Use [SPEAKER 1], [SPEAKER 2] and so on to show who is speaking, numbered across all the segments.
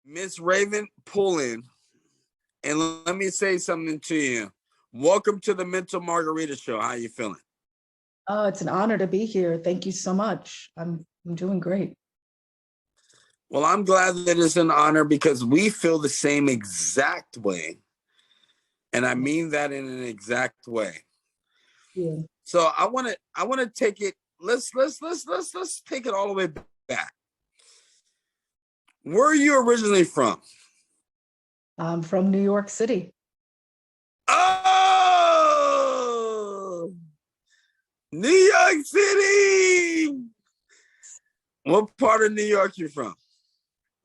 [SPEAKER 1] Miss Raven Pullen, and let me say something to you. Welcome to the Mental Margarita Show. How you feeling?
[SPEAKER 2] Oh, it's an honor to be here. Thank you so much. I'm doing great.
[SPEAKER 1] Well, I'm glad that it's an honor because we feel the same exact way. And I mean that in an exact way.
[SPEAKER 2] Yeah.
[SPEAKER 1] So I want to take it. Let's take it all the way back. Where are you originally from?
[SPEAKER 2] I'm from New York City.
[SPEAKER 1] Oh, New York City. What part of New York you from?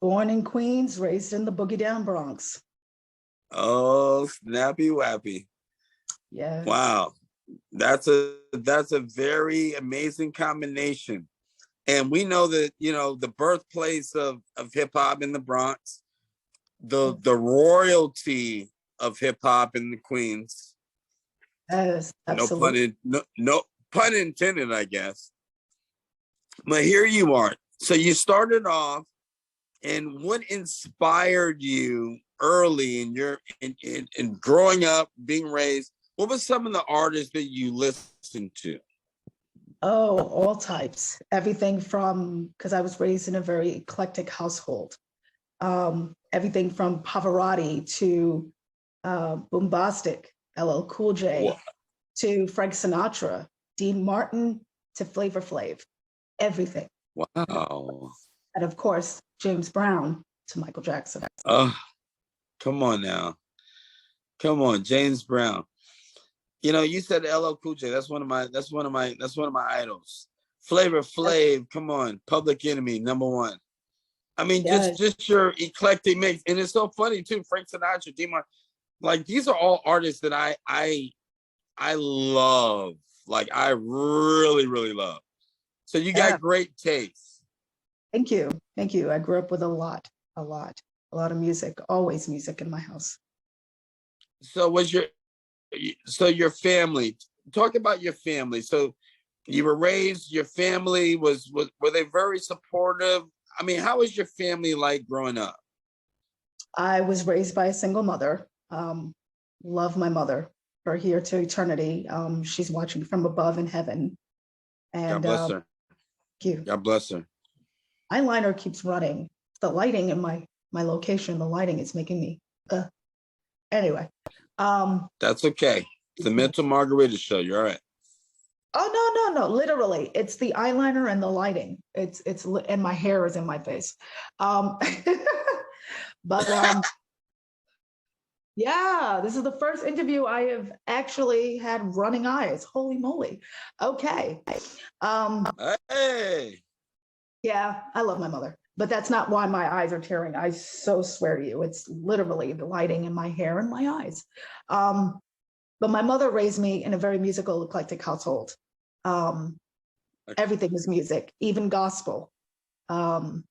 [SPEAKER 2] Born in Queens, raised in the Boogie Down Bronx.
[SPEAKER 1] Oh, snappy wappy.
[SPEAKER 2] Yes.
[SPEAKER 1] Wow. That's a very amazing combination. And we know that, the birthplace of hip hop in the Bronx, the royalty of hip hop in the Queens.
[SPEAKER 2] Yes, absolutely.
[SPEAKER 1] No pun intended, I guess. But here you are. So you started off, and what inspired you early in your in growing up, being raised? What were some of the artists that you listened to?
[SPEAKER 2] Oh, all types. Everything from, because I was raised in a very eclectic household. Everything from Pavarotti to Boombastic, LL Cool J,
[SPEAKER 1] What?
[SPEAKER 2] to Frank Sinatra, Dean Martin to Flavor Flav, everything.
[SPEAKER 1] Wow.
[SPEAKER 2] And of course, James Brown to Michael Jackson.
[SPEAKER 1] Oh, come on now. Come on, James Brown. You said LL Cool J. That's one of my idols. Flavor Flav, come on. Public Enemy, #1. I mean,
[SPEAKER 2] Yes.
[SPEAKER 1] just your eclectic mix. And it's so funny too. Frank Sinatra, Dean Martin, like these are all artists that I love. Like I really, really love. So you got great taste.
[SPEAKER 2] Thank you. Thank you. I grew up with a lot of music, always music in my house.
[SPEAKER 1] So your family, talk about your family. So you were raised, your family were they very supportive? I mean, how was your family like growing up?
[SPEAKER 2] I was raised by a single mother. Love my mother. Her here to eternity. She's watching from above in heaven. And
[SPEAKER 1] God bless her.
[SPEAKER 2] Thank you.
[SPEAKER 1] God bless her.
[SPEAKER 2] Eyeliner keeps running. The lighting in my location, the lighting is making me anyway.
[SPEAKER 1] That's okay. It's the Mental Margarita Show. You're all right.
[SPEAKER 2] Oh, no. Literally, it's the eyeliner and the lighting. It's and my hair is in my face. But yeah, this is the first interview I have actually had running eyes. Holy moly. Okay.
[SPEAKER 1] Hey.
[SPEAKER 2] Yeah, I love my mother, but that's not why my eyes are tearing. I so swear to you, it's literally the lighting in my hair and my eyes. But my mother raised me in a very musical, eclectic household. Everything was music, even gospel. And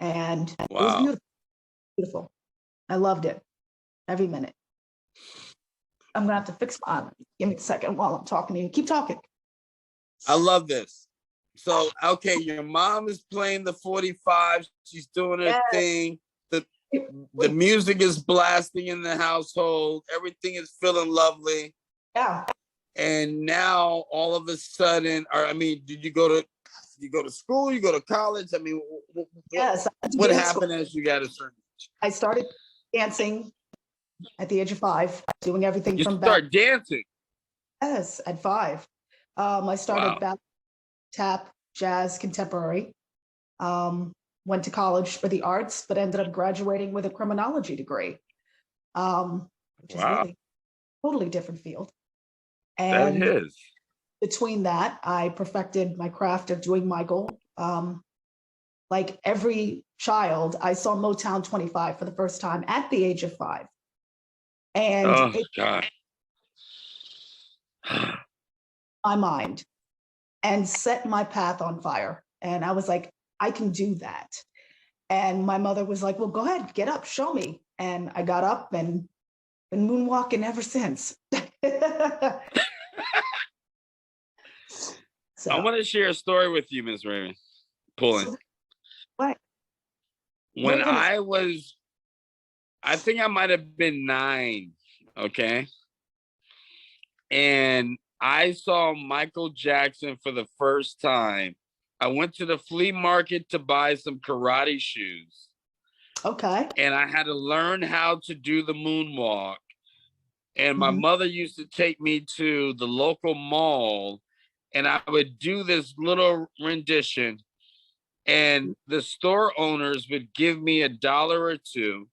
[SPEAKER 2] It was beautiful. Beautiful. I loved it. Every minute. I'm gonna have to fix my. Give me a second while I'm talking to you. Keep talking.
[SPEAKER 1] I love this. So, okay, your mom is playing the 45. She's doing her thing. The music is blasting in the household. Everything is feeling lovely.
[SPEAKER 2] Yeah.
[SPEAKER 1] And now, all of a sudden, did you go to school? You go to college? I mean,
[SPEAKER 2] Yes.
[SPEAKER 1] What happened as you got a certain age?
[SPEAKER 2] I started dancing at the age of 5, doing everything
[SPEAKER 1] You
[SPEAKER 2] from
[SPEAKER 1] start dancing?
[SPEAKER 2] Yes, at 5. I started ballet, tap, jazz, contemporary. Went to college for the arts, but ended up graduating with a criminology degree, which is really totally different field. And
[SPEAKER 1] that is.
[SPEAKER 2] Between that, I perfected my craft of doing Michael. Like every child, I saw Motown 25 for the first time at the age of 5. And
[SPEAKER 1] God.
[SPEAKER 2] My mind and set my path on fire. And I was like, I can do that. And my mother was like, well, go ahead, get up, show me. And I got up and been moonwalking ever since. So,
[SPEAKER 1] I want to share a story with you, Ms. Raven Pullen.
[SPEAKER 2] What?
[SPEAKER 1] When I was I think I might have been 9. Okay. And I saw Michael Jackson for the first time. I went to the flea market to buy some karate shoes.
[SPEAKER 2] Okay.
[SPEAKER 1] And I had to learn how to do the moonwalk. And my
[SPEAKER 2] Mhm.
[SPEAKER 1] mother used to take me to the local mall, and I would do this little rendition. And the store owners would give me $1 or $2.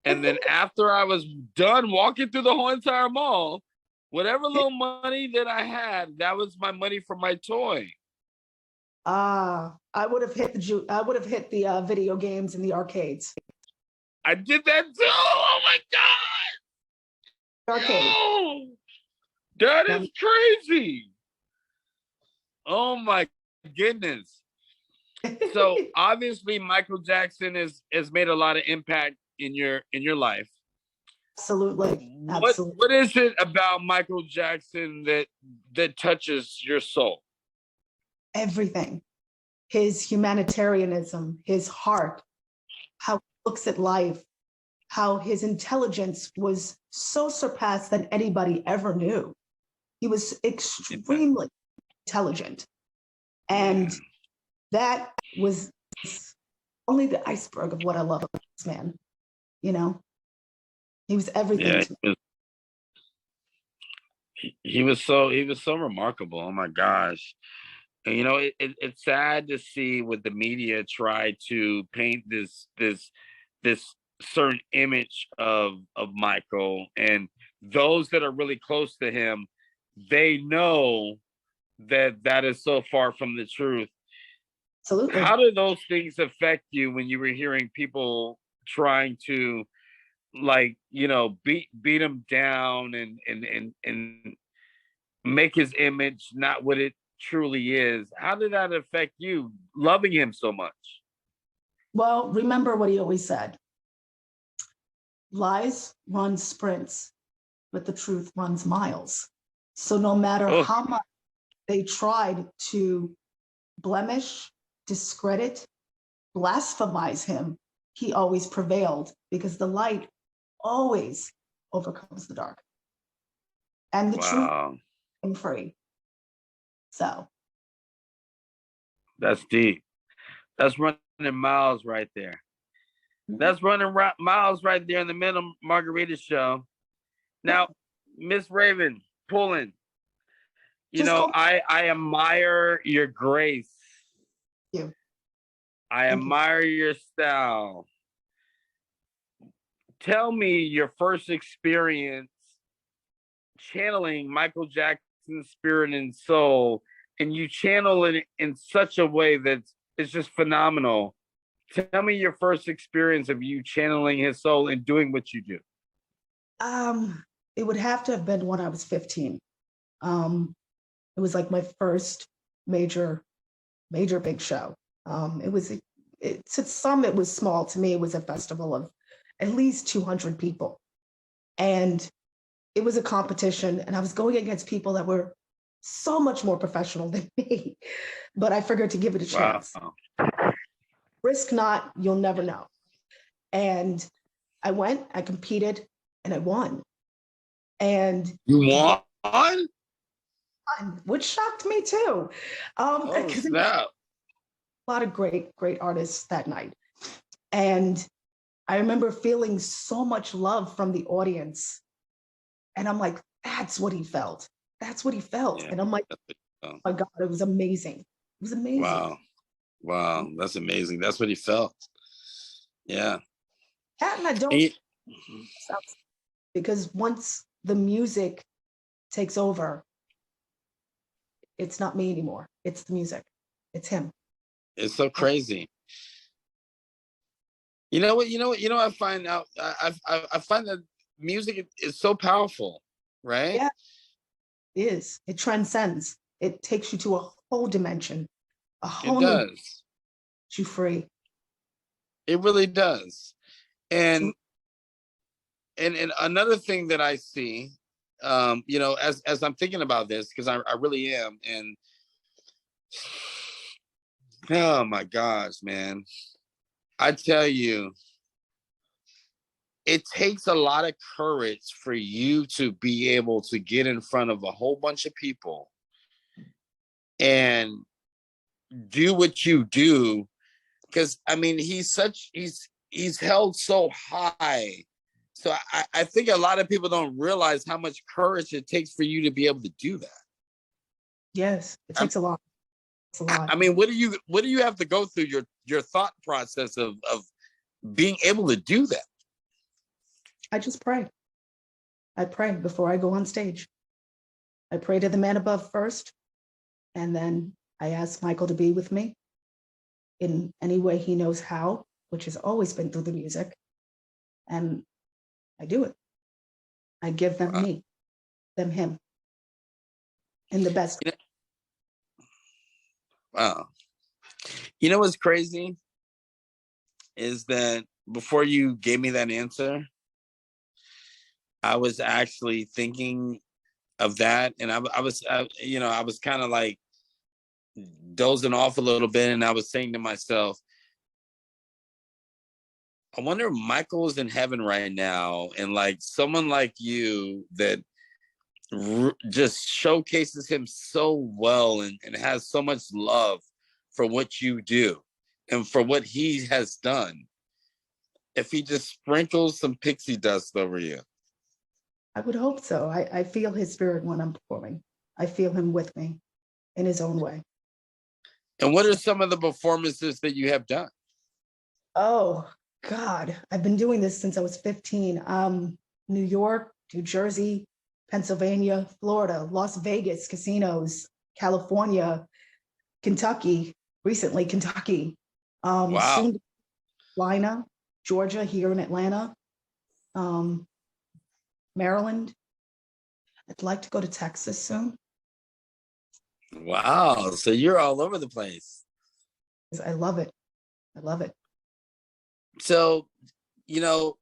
[SPEAKER 1] And then after I was done walking through the whole entire mall, whatever little money that I had, that was my money for my toy.
[SPEAKER 2] I would have hit the video games in the arcades.
[SPEAKER 1] I did that too. Oh my God.
[SPEAKER 2] Arcade.
[SPEAKER 1] No, that is crazy. Oh my goodness. So obviously Michael Jackson has made a lot of impact in your life.
[SPEAKER 2] Absolutely.
[SPEAKER 1] What is it about Michael Jackson that touches your soul?
[SPEAKER 2] Everything. His humanitarianism, his heart, how he looks at life, how his intelligence was so surpassed than anybody ever knew. He was extremely intelligent. And that was only the iceberg of what I love about this man. You know, he was everything to me.
[SPEAKER 1] He was so remarkable. Oh my gosh. And you know, it's sad to see what the media try to paint this certain image of Michael, and those that are really close to him, they know that is so far from the truth.
[SPEAKER 2] Absolutely.
[SPEAKER 1] How do those things affect you when you were hearing people trying to, like, you know, beat him down and make his image not what it truly is? How did that affect you loving him so much?
[SPEAKER 2] Well, remember what he always said: lies run sprints, but the truth runs miles. So no matter how much they tried to blemish, discredit, blasphemize him, he always prevailed, because the light always overcomes the dark. And the truth is free. So
[SPEAKER 1] that's deep. That's running miles right there. That's running miles right there in the Mental Margarita Show. Now, Miss Raven Pullen, you know, I admire your grace.
[SPEAKER 2] Thank you.
[SPEAKER 1] I admire your style. Tell me your first experience channeling Michael Jackson's spirit and soul, and you channel it in such a way that it's just phenomenal. Tell me your first experience of you channeling his soul and doing what you do.
[SPEAKER 2] It would have to have been when I was 15. It was like my first major big show. To some it was small. To me, it was a festival of at least 200 people. And it was a competition, and I was going against people that were so much more professional than me, but I figured to give it a chance.
[SPEAKER 1] Wow.
[SPEAKER 2] Risk not, you'll never know. And I went, I competed, and I won. And
[SPEAKER 1] you won?
[SPEAKER 2] Which shocked me too.
[SPEAKER 1] Snap.
[SPEAKER 2] A lot of great artists that night. And I remember feeling so much love from the audience. And I'm like, that's what he felt. That's what he felt. Yeah. And I'm like, oh my God, it was amazing. It was amazing.
[SPEAKER 1] Wow. That's amazing. That's what he felt. Yeah.
[SPEAKER 2] And I don't, because once the music takes over, it's not me anymore. It's the music. It's him.
[SPEAKER 1] It's so crazy. You know what? I find out. I find that music is so powerful, right?
[SPEAKER 2] Yeah, it is. It transcends. It takes you to a whole dimension. A whole new. It does. You free.
[SPEAKER 1] It really does. And another thing that I see, you know, as I'm thinking about this, because I really am, and oh my gosh, man. I tell you, it takes a lot of courage for you to be able to get in front of a whole bunch of people and do what you do. Because I mean, he's held so high. So I think a lot of people don't realize how much courage it takes for you to be able to do that.
[SPEAKER 2] Yes, it takes a lot. It's a lot.
[SPEAKER 1] I mean, what do you have to go through your thought process of being able to do that?
[SPEAKER 2] I just pray. I pray before I go on stage. I pray to the man above first, and then I ask Michael to be with me in any way he knows how, which has always been through the music. And I do it. I give them me, them him, in the best.
[SPEAKER 1] Wow. You know what's crazy is that before you gave me that answer, I was actually thinking of that, and I was kind of like dozing off a little bit, and I was saying to myself, I wonder if Michael's in heaven right now, and like someone like you that just showcases him so well and has so much love for what you do and for what he has done, if he just sprinkles some pixie dust over you.
[SPEAKER 2] I would hope so. I feel his spirit when I'm performing. I feel him with me in his own way.
[SPEAKER 1] And what are some of the performances that you have done?
[SPEAKER 2] Oh, God. I've been doing this since I was 15. New York, New Jersey, Pennsylvania, Florida, Las Vegas, casinos, California, Kentucky, recently Kentucky.
[SPEAKER 1] Wow.
[SPEAKER 2] Soon Carolina, Georgia, here in Atlanta, Maryland. I'd like to go to Texas soon.
[SPEAKER 1] Wow. So you're all over the place.
[SPEAKER 2] I love it. I love it.
[SPEAKER 1] So, you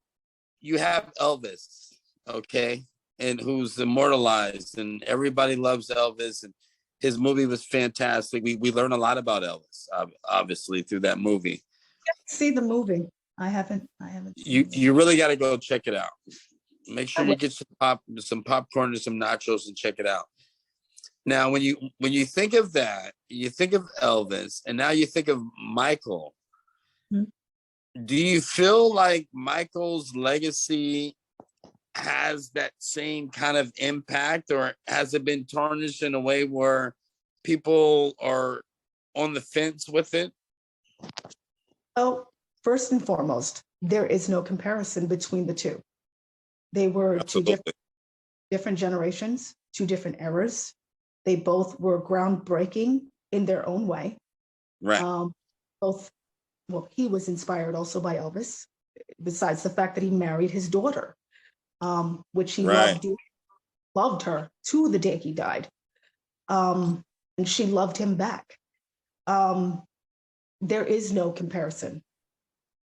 [SPEAKER 1] have Elvis, okay, and who's immortalized, and everybody loves Elvis, and his movie was fantastic. We learn a lot about Elvis, obviously, through that movie.
[SPEAKER 2] See the movie. I haven't.
[SPEAKER 1] You really got to go check it out. Make sure you get some popcorn and some nachos and check it out. Now, when you think of that, you think of Elvis, and now you think of Michael.
[SPEAKER 2] Mm-hmm.
[SPEAKER 1] Do you feel like Michael's legacy has that same kind of impact, or has it been tarnished in a way where people are on the fence with it?
[SPEAKER 2] Oh, first and foremost, there is no comparison between the two. They were
[SPEAKER 1] Absolutely.
[SPEAKER 2] two different generations, two different eras. They both were groundbreaking in their own way.
[SPEAKER 1] Right.
[SPEAKER 2] He was inspired also by Elvis, besides the fact that he married his daughter, which he loved her to the day he died. And she loved him back. There is no comparison.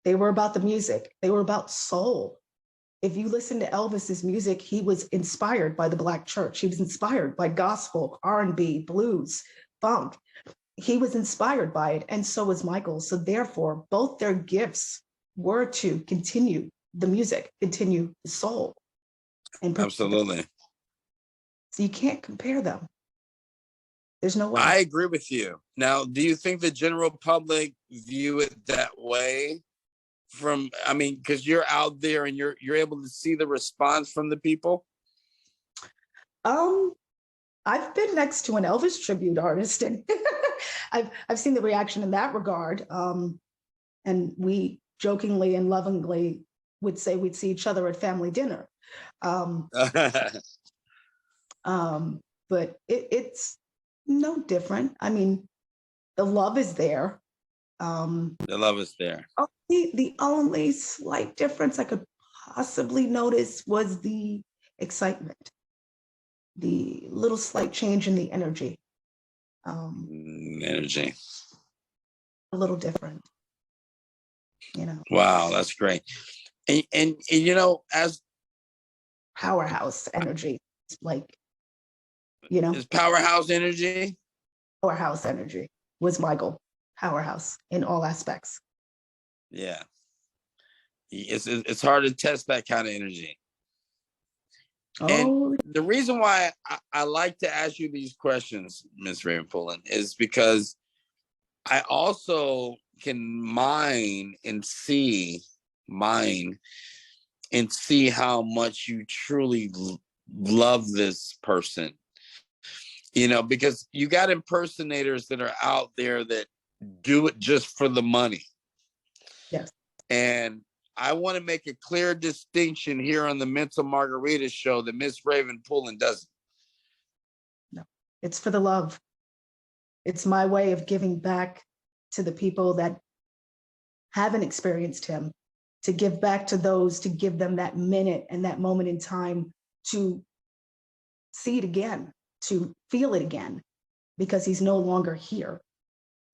[SPEAKER 2] They were about the music. They were about soul. If you listen to Elvis's music, he was inspired by the Black church. He was inspired by gospel, R&B, blues, funk. He was inspired by it, and so was Michael. So therefore, both their gifts were to continue the music, continue the soul.
[SPEAKER 1] Absolutely.
[SPEAKER 2] So you can't compare them. There's no way.
[SPEAKER 1] I agree with you. Now, do you think the general public view it that way? Because you're out there and you're able to see the response from the people?
[SPEAKER 2] I've been next to an Elvis tribute artist, and I've seen the reaction in that regard. And we jokingly and lovingly would say we'd see each other at family dinner. But it's no different. I mean, the love is there.
[SPEAKER 1] The love is there.
[SPEAKER 2] The only slight difference I could possibly notice was the excitement. The little slight change in the energy.
[SPEAKER 1] Energy.
[SPEAKER 2] A little different.
[SPEAKER 1] Wow, that's great. And as
[SPEAKER 2] powerhouse energy,
[SPEAKER 1] is powerhouse energy.
[SPEAKER 2] Powerhouse energy was Michael. Powerhouse in all aspects.
[SPEAKER 1] Yeah. It's hard to test that kind of energy. And
[SPEAKER 2] Oh,
[SPEAKER 1] the reason why I like to ask you these questions, Miss Raven Pullen, is because I also can mine and see how much you truly love this person. Because you got impersonators that are out there that do it just for the money.
[SPEAKER 2] yes.
[SPEAKER 1] And I want to make a clear distinction here on the Mental Margarita show that Miss Raven Pullen doesn't.
[SPEAKER 2] No, it's for the love. It's my way of giving back to the people that haven't experienced him, to give back to those, to give them that minute and that moment in time to see it again, to feel it again, because he's no longer here,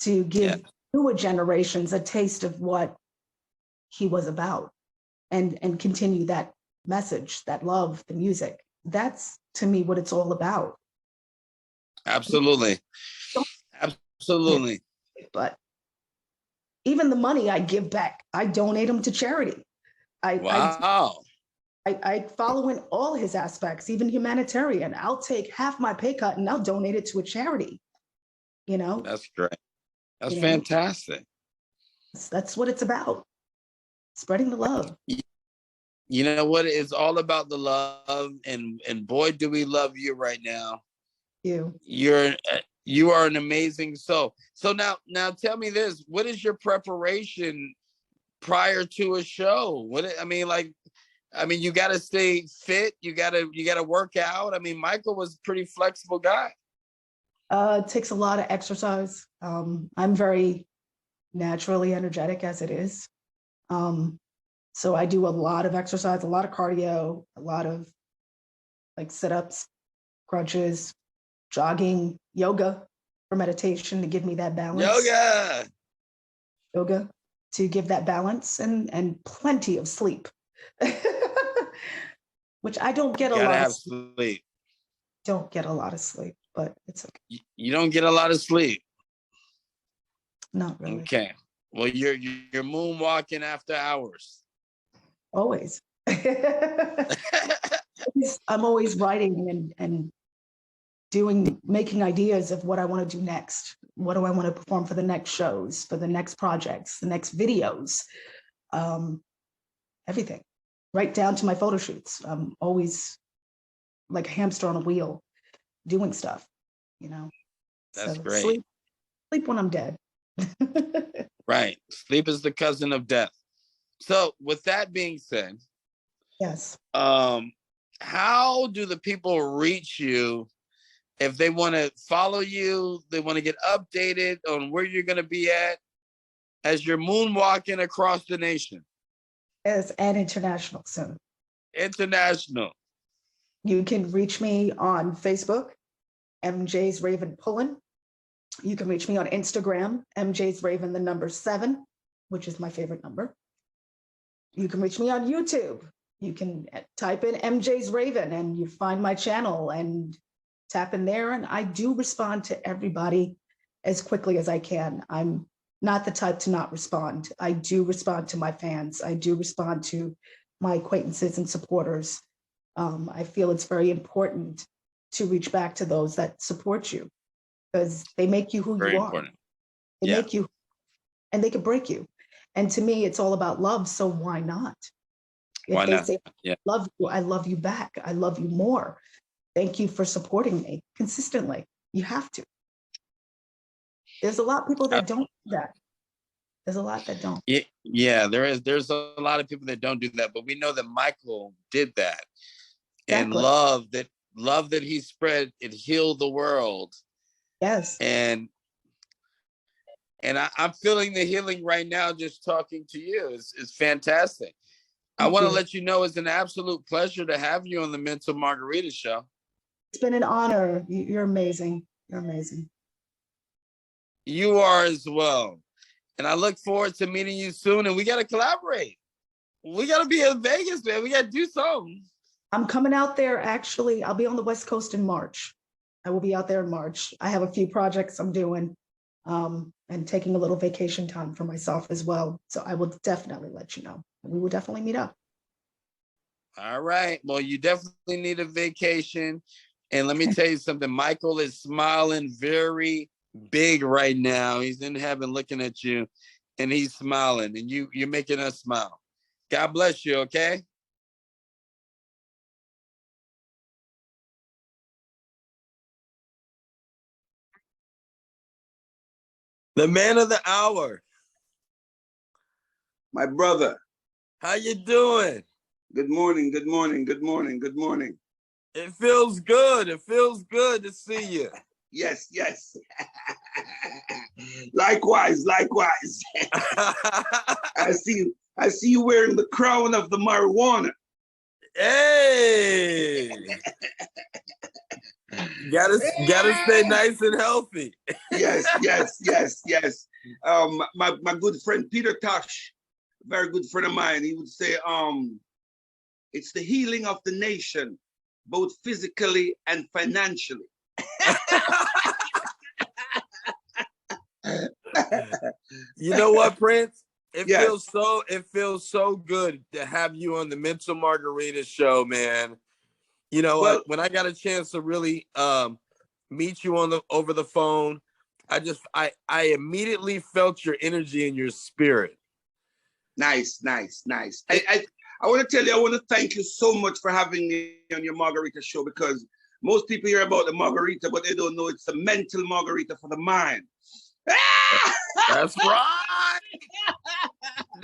[SPEAKER 2] to give newer generations a taste of what he was about, and continue that message, that love, the music. That's, to me, what it's all about.
[SPEAKER 1] Absolutely. Absolutely.
[SPEAKER 2] But even the money I give back, I donate them to charity.
[SPEAKER 1] Wow.
[SPEAKER 2] I follow in all his aspects, even humanitarian. I'll take half my pay cut and I'll donate it to a charity.
[SPEAKER 1] That's great. That's fantastic.
[SPEAKER 2] That's what it's about. Spreading the love.
[SPEAKER 1] You know what? It's all about the love, and boy, do we love you right now. You are an amazing soul. So now tell me this: what is your preparation prior to a show? You got to stay fit. You got to work out. Michael was a pretty flexible guy.
[SPEAKER 2] It takes a lot of exercise. I'm very naturally energetic as it is. So I do a lot of exercise, a lot of cardio, a lot of sit-ups, crunches, jogging, yoga for meditation to give me that balance. Yoga to give that balance, and plenty of sleep, which I don't get a lot of sleep. Don't get a lot of sleep, but it's okay.
[SPEAKER 1] You don't get a lot of sleep?
[SPEAKER 2] Not really.
[SPEAKER 1] Okay. Well, you're moonwalking after hours.
[SPEAKER 2] Always. I'm always writing and making ideas of what I want to do next. What do I want to perform for the next shows, for the next projects, the next videos, everything, right down to my photo shoots. I'm always like a hamster on a wheel doing stuff,
[SPEAKER 1] That's
[SPEAKER 2] so
[SPEAKER 1] great.
[SPEAKER 2] Sleep when I'm dead.
[SPEAKER 1] Right. Sleep is the cousin of death. So with that being said,
[SPEAKER 2] yes.
[SPEAKER 1] How do the people reach you if they want to follow you, they want to get updated on where you're going to be at as you're moonwalking across the nation?
[SPEAKER 2] Yes, and international soon.
[SPEAKER 1] International.
[SPEAKER 2] You can reach me on Facebook, MJ's Raven Pullen. You can reach me on Instagram, MJ's Raven, the number 7, which is my favorite number. You can reach me on YouTube. You can type in MJ's Raven and you find my channel and tap in there. And I do respond to everybody as quickly as I can. I'm not the type to not respond. I do respond to my fans. I do respond to my acquaintances and supporters. I feel it's very important to reach back to those that support you, because they make you who
[SPEAKER 1] Very
[SPEAKER 2] you are.
[SPEAKER 1] Important.
[SPEAKER 2] They make you, and they can break you. And to me, it's all about love. So why not? If they say, love you, I love you back. I love you more. Thank you for supporting me consistently. You have to. There's a lot of people that don't do that. There's a lot that don't.
[SPEAKER 1] Yeah, there's a lot of people that don't do that, but we know that Michael did that. Exactly. And love that he spread, it healed the world.
[SPEAKER 2] Yes.
[SPEAKER 1] And I'm feeling the healing right now just talking to you. It's fantastic. I want to let you know it's an absolute pleasure to have you on the Mental Margarita show.
[SPEAKER 2] It's been an honor. You're amazing. You're amazing.
[SPEAKER 1] You are as well. And I look forward to meeting you soon. And we got to collaborate. We got to be in Vegas, man. We got to do something.
[SPEAKER 2] I'm coming out there. Actually, I'll be on the West Coast in March. I will be out there in March. I have a few projects I'm doing. and taking a little vacation time for myself as well. So I will definitely let you know. We will definitely meet up.
[SPEAKER 1] All right. Well, you definitely need a vacation. And let me tell you something. Michael is smiling very big right now. He's in heaven looking at you, and he's smiling, and you're making us smile. God bless you, okay? The man of the hour.
[SPEAKER 3] My brother.
[SPEAKER 1] How you doing?
[SPEAKER 3] Good morning, good morning, good morning, good morning.
[SPEAKER 1] It feels good. It feels good to see you.
[SPEAKER 3] Yes, yes. Likewise, likewise. I see you wearing the crown of the marijuana.
[SPEAKER 1] Hey. Gotta stay nice and healthy.
[SPEAKER 3] Yes, yes, yes, yes. My good friend Peter Tosh, very good friend of mine, he would say, it's the healing of the nation, both physically and financially.
[SPEAKER 1] You know what, Prince? It
[SPEAKER 3] Yes.
[SPEAKER 1] feels so good to have you on the Mental Margarita show, man. You know,
[SPEAKER 3] Well,
[SPEAKER 1] when I got a chance to really meet you over the phone, I immediately felt your energy and your spirit.
[SPEAKER 3] Nice, nice, nice. I want to tell you, I want to thank you so much for having me on your Margarita show, because most people hear about the margarita, but they don't know it's a mental margarita for the mind.
[SPEAKER 1] That's right.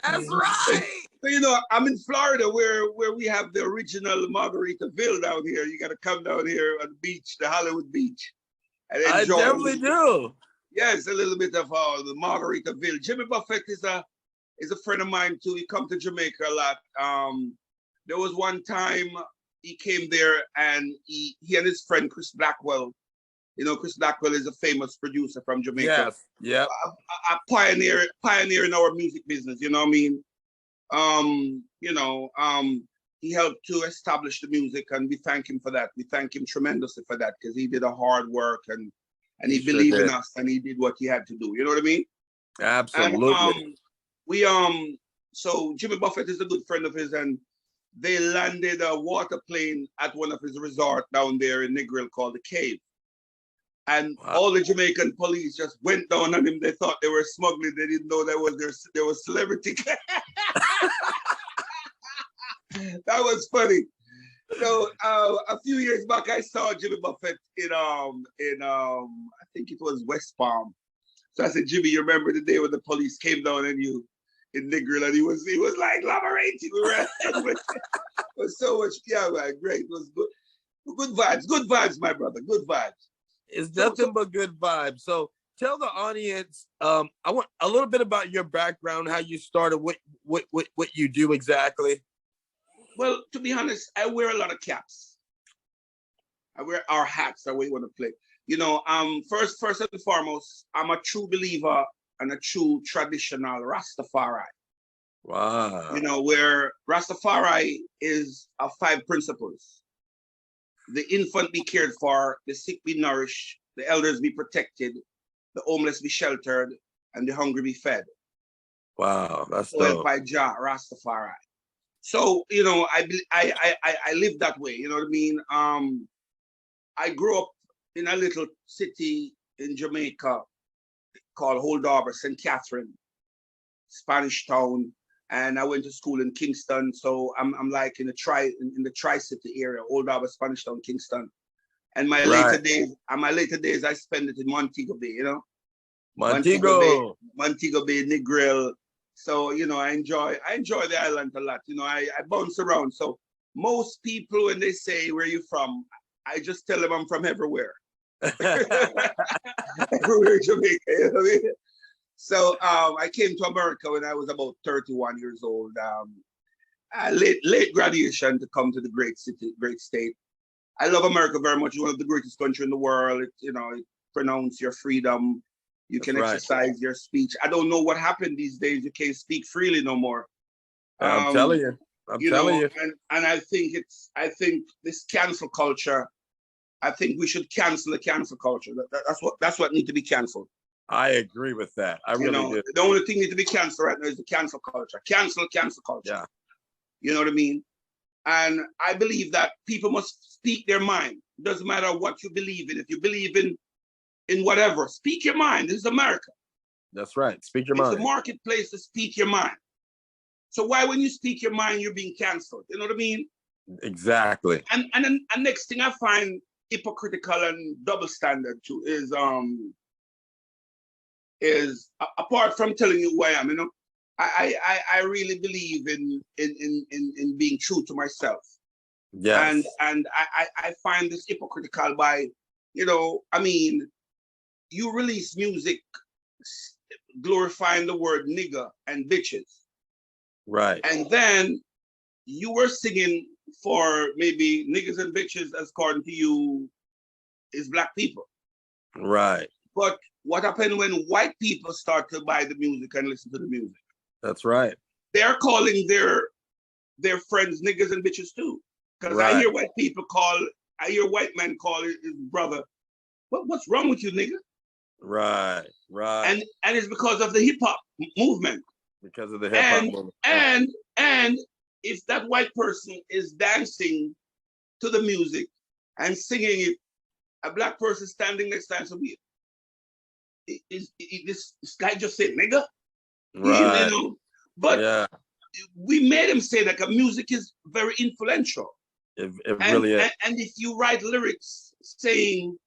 [SPEAKER 1] That's right.
[SPEAKER 3] So, you know, I'm in Florida where we have the original Margaritaville down here. You got to come down here on the beach, the Hollywood beach, and enjoy.
[SPEAKER 1] I definitely do.
[SPEAKER 3] Yes, a little bit of the Margaritaville. Jimmy Buffett is a friend of mine too. He come to Jamaica a lot. There was one time he came there, and he and his friend Chris Blackwell. You know, Chris Blackwell is a famous producer from Jamaica.
[SPEAKER 1] Yes, yeah.
[SPEAKER 3] A pioneer in our music business. You know what I mean? He helped to establish the music, and we thank him for that. We thank him tremendously for that, because he did a hard work, and he believed in us, and he did what he had to do. You know what I mean?
[SPEAKER 1] Absolutely.
[SPEAKER 3] And so Jimmy Buffett is a good friend of his, and they landed a water plane at one of his resorts down there in Negril called the Cave. And all the Jamaican police just went down on him. They thought they were smuggling. They didn't know there was celebrity. That was funny. So a few years back, I saw Jimmy Buffett in I think it was West Palm. So I said, Jimmy, you remember the day when the police came down on you in Negril, and he was like elaborating. It was so much, yeah, man, great. It was good. Good vibes, my brother. Good vibes.
[SPEAKER 1] It's nothing but good vibes. So tell the audience, I want a little bit about your background, how you started, what you do exactly.
[SPEAKER 3] Well, to be honest, I wear a lot of caps. I wear our hats, the way you want to play. You know, first and foremost, I'm a true believer and a true traditional Rastafari.
[SPEAKER 1] Wow.
[SPEAKER 3] You know, where Rastafari is of 5 principles. The infant be cared for, the sick be nourished, the elders be protected, the homeless be sheltered, and the hungry be fed.
[SPEAKER 1] Wow, that's
[SPEAKER 3] dope. By Jah Rastafari. So, you know, I live that way. You know what I mean? I grew up in a little city in Jamaica called Holdover, St. Catherine, Spanish town. And I went to school in Kingston, so I'm like in the Tri-City area, Holdover, Spanish town, Kingston. And my later days, I spend it in Montego Bay, you know, Montego Bay, Negril. So, you know, I enjoy the island a lot. You know, I bounce around. So most people, when they say, where are you from? I just tell them I'm from everywhere. Everywhere in Jamaica, you know what I mean? So I came to America when I was about 31 years old. Late graduation to come to the great city, great state. I love America very much. It's one of the greatest countries in the world. It pronounce your freedom. You can exercise your speech. I don't know what happened these days. You can't speak freely no more.
[SPEAKER 1] I'm telling you.
[SPEAKER 3] And I think this cancel culture, I think we should cancel the cancel culture. That's what needs to be canceled.
[SPEAKER 1] I agree with that. I really do.
[SPEAKER 3] The only thing need to be canceled right now is the cancel culture. Cancel culture.
[SPEAKER 1] Yeah.
[SPEAKER 3] You know what I mean? And I believe that people must speak their mind. It doesn't matter what you believe in. If you believe in whatever, speak your mind. This is America.
[SPEAKER 1] That's right. Speak your mind.
[SPEAKER 3] It's a marketplace to speak your mind. So why, when you speak your mind, you're being canceled? You know what I mean?
[SPEAKER 1] Exactly.
[SPEAKER 3] And then next thing I find hypocritical and double standard too is apart from telling you who I am, I really believe in being true to myself.
[SPEAKER 1] Yes.
[SPEAKER 3] And I find this hypocritical by, you release music glorifying the word nigger and bitches.
[SPEAKER 1] Right.
[SPEAKER 3] And then you were singing for maybe niggas and bitches, as according to you, is black people.
[SPEAKER 1] Right.
[SPEAKER 3] But what happened when white people start to buy the music and listen to the music?
[SPEAKER 1] That's right.
[SPEAKER 3] They're calling their friends niggas and bitches too. Because
[SPEAKER 1] right.
[SPEAKER 3] I hear white men call his brother, what's wrong with you, nigga?
[SPEAKER 1] Right.
[SPEAKER 3] And it's because of the hip hop movement.
[SPEAKER 1] Because of the hip hop movement.
[SPEAKER 3] And if that white person is dancing to the music and singing it, a black person standing next to him, this guy just said nigga.
[SPEAKER 1] Right.
[SPEAKER 3] But we made him say that music is very influential.
[SPEAKER 1] It really is.
[SPEAKER 3] And if you write lyrics saying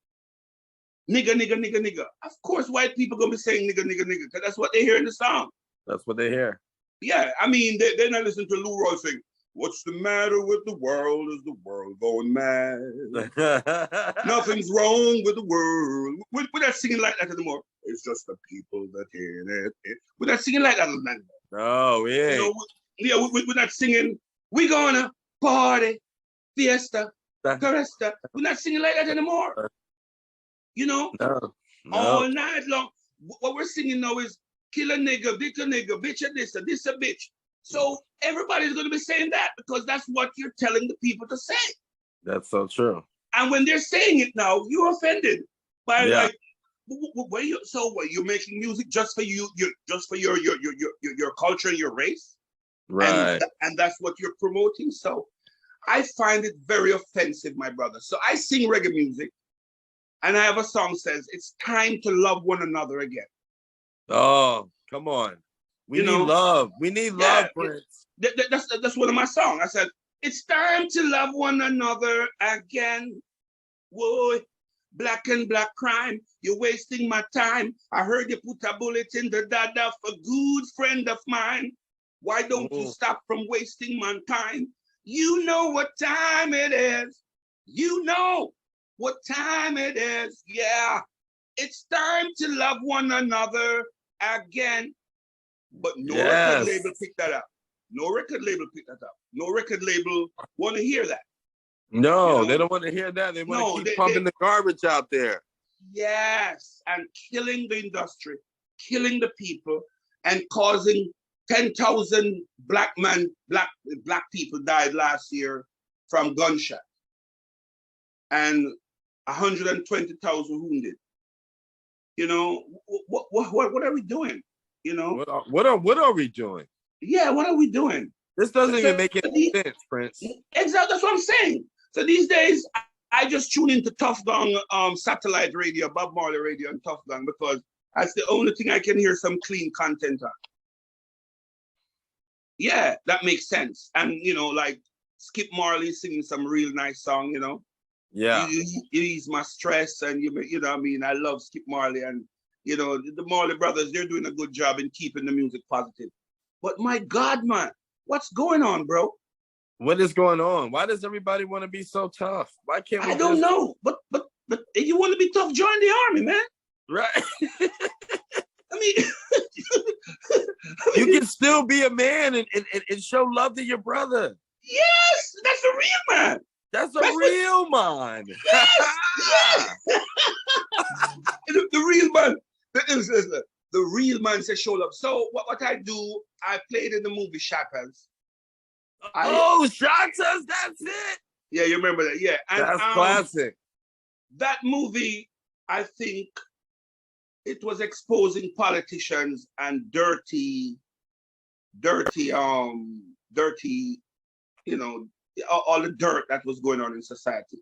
[SPEAKER 3] nigga, nigga, nigga, nigga, of course white people gonna be saying nigga, nigga, nigga, because that's what they hear in the song.
[SPEAKER 1] That's what they hear.
[SPEAKER 3] Yeah, I mean, they're not listening to Lou Roy saying, what's the matter with the world? Is the world going mad? Nothing's wrong with the world. We're not singing like that anymore. It's just the people that hear it. We're not singing like that anymore.
[SPEAKER 1] No, we ain't.
[SPEAKER 3] We're not singing, we're gonna party, fiesta, caresta. We're not singing like that anymore.
[SPEAKER 1] No.
[SPEAKER 3] All night long. What we're singing now is kill a nigga, bitch a this a bitch. So everybody's going to be saying that because that's what you're telling the people to say.
[SPEAKER 1] That's so true.
[SPEAKER 3] And when they're saying it now, you're offended by like, you're making music just for you, just for your culture and your race,
[SPEAKER 1] right?
[SPEAKER 3] And that's what you're promoting. So I find it very offensive, my brother. So I sing reggae music, and I have a song says it's time to love one another again.
[SPEAKER 1] Oh, come on. We need love. We need love, Prince.
[SPEAKER 3] That's one of my songs. I said, it's time to love one another again. Whoa, black and black crime. You're wasting my time. I heard you put a bullet in the dada for a good friend of mine. Why don't you stop from wasting mankind? You know what time it is. You know what time it is. Yeah. It's time to love one another again. But no record label picked that up. No record label picked that up. No record label want to hear that.
[SPEAKER 1] No, they don't want to hear that. They want to keep pumping the garbage out there.
[SPEAKER 3] Yes, and killing the industry, killing the people, and causing 10,000 black people died last year from gunshot, and 120,000 wounded. What are we doing?
[SPEAKER 1] What are we doing?
[SPEAKER 3] Yeah, what are we doing?
[SPEAKER 1] This doesn't even make any sense, Prince.
[SPEAKER 3] Exactly, that's what I'm saying. So these days, I just tune into Tough Gong satellite radio, Bob Marley radio, and Tough Gong because that's the only thing I can hear some clean content on. Yeah, that makes sense. And like Skip Marley singing some real nice song.
[SPEAKER 1] Yeah,
[SPEAKER 3] you ease my stress, and I love Skip Marley, and the Marley brothers. They're doing a good job in keeping the music positive. But my God, man, what's going on, bro?
[SPEAKER 1] What is going on? Why does everybody want to be so tough? Why can't we?
[SPEAKER 3] I don't know, but if you want to be tough, join the army, man.
[SPEAKER 1] Right.
[SPEAKER 3] I mean,
[SPEAKER 1] you can still be a man and show love to your brother.
[SPEAKER 3] Yes, that's a real man.
[SPEAKER 1] That's a real man.
[SPEAKER 3] Yes, yes. the real man. The real man says show love. So what I do, I played in the movie Shatters.
[SPEAKER 1] Shatters, that's it.
[SPEAKER 3] Yeah, you remember that? Yeah, and
[SPEAKER 1] that's classic.
[SPEAKER 3] That movie, I think, it was exposing politicians and dirty, you know, all the dirt that was going on in society.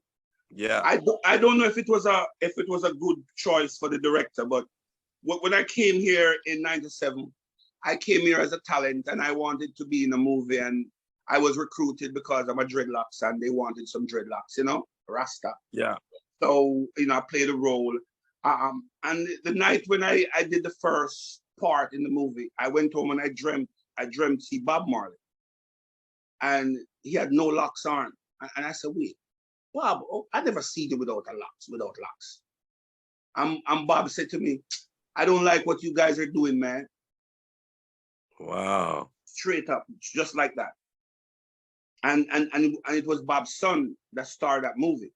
[SPEAKER 1] Yeah.
[SPEAKER 3] I don't know if it was a good choice for the director, but when I came here in '97, I came here as a talent and I wanted to be in a movie, and I was recruited because I'm a dreadlocks and they wanted some dreadlocks, you know, Rasta.
[SPEAKER 1] Yeah.
[SPEAKER 3] So, you know, I played a role. And the night when I did the first part in the movie, I went home and I dreamt see Bob Marley. And he had no locks on. And I said, wait, Bob, oh, I never seen you without locks. And Bob said to me, I don't like what you guys are doing, man.
[SPEAKER 1] Wow.
[SPEAKER 3] Straight up, just like that. And it was Bob's son that starred that movie.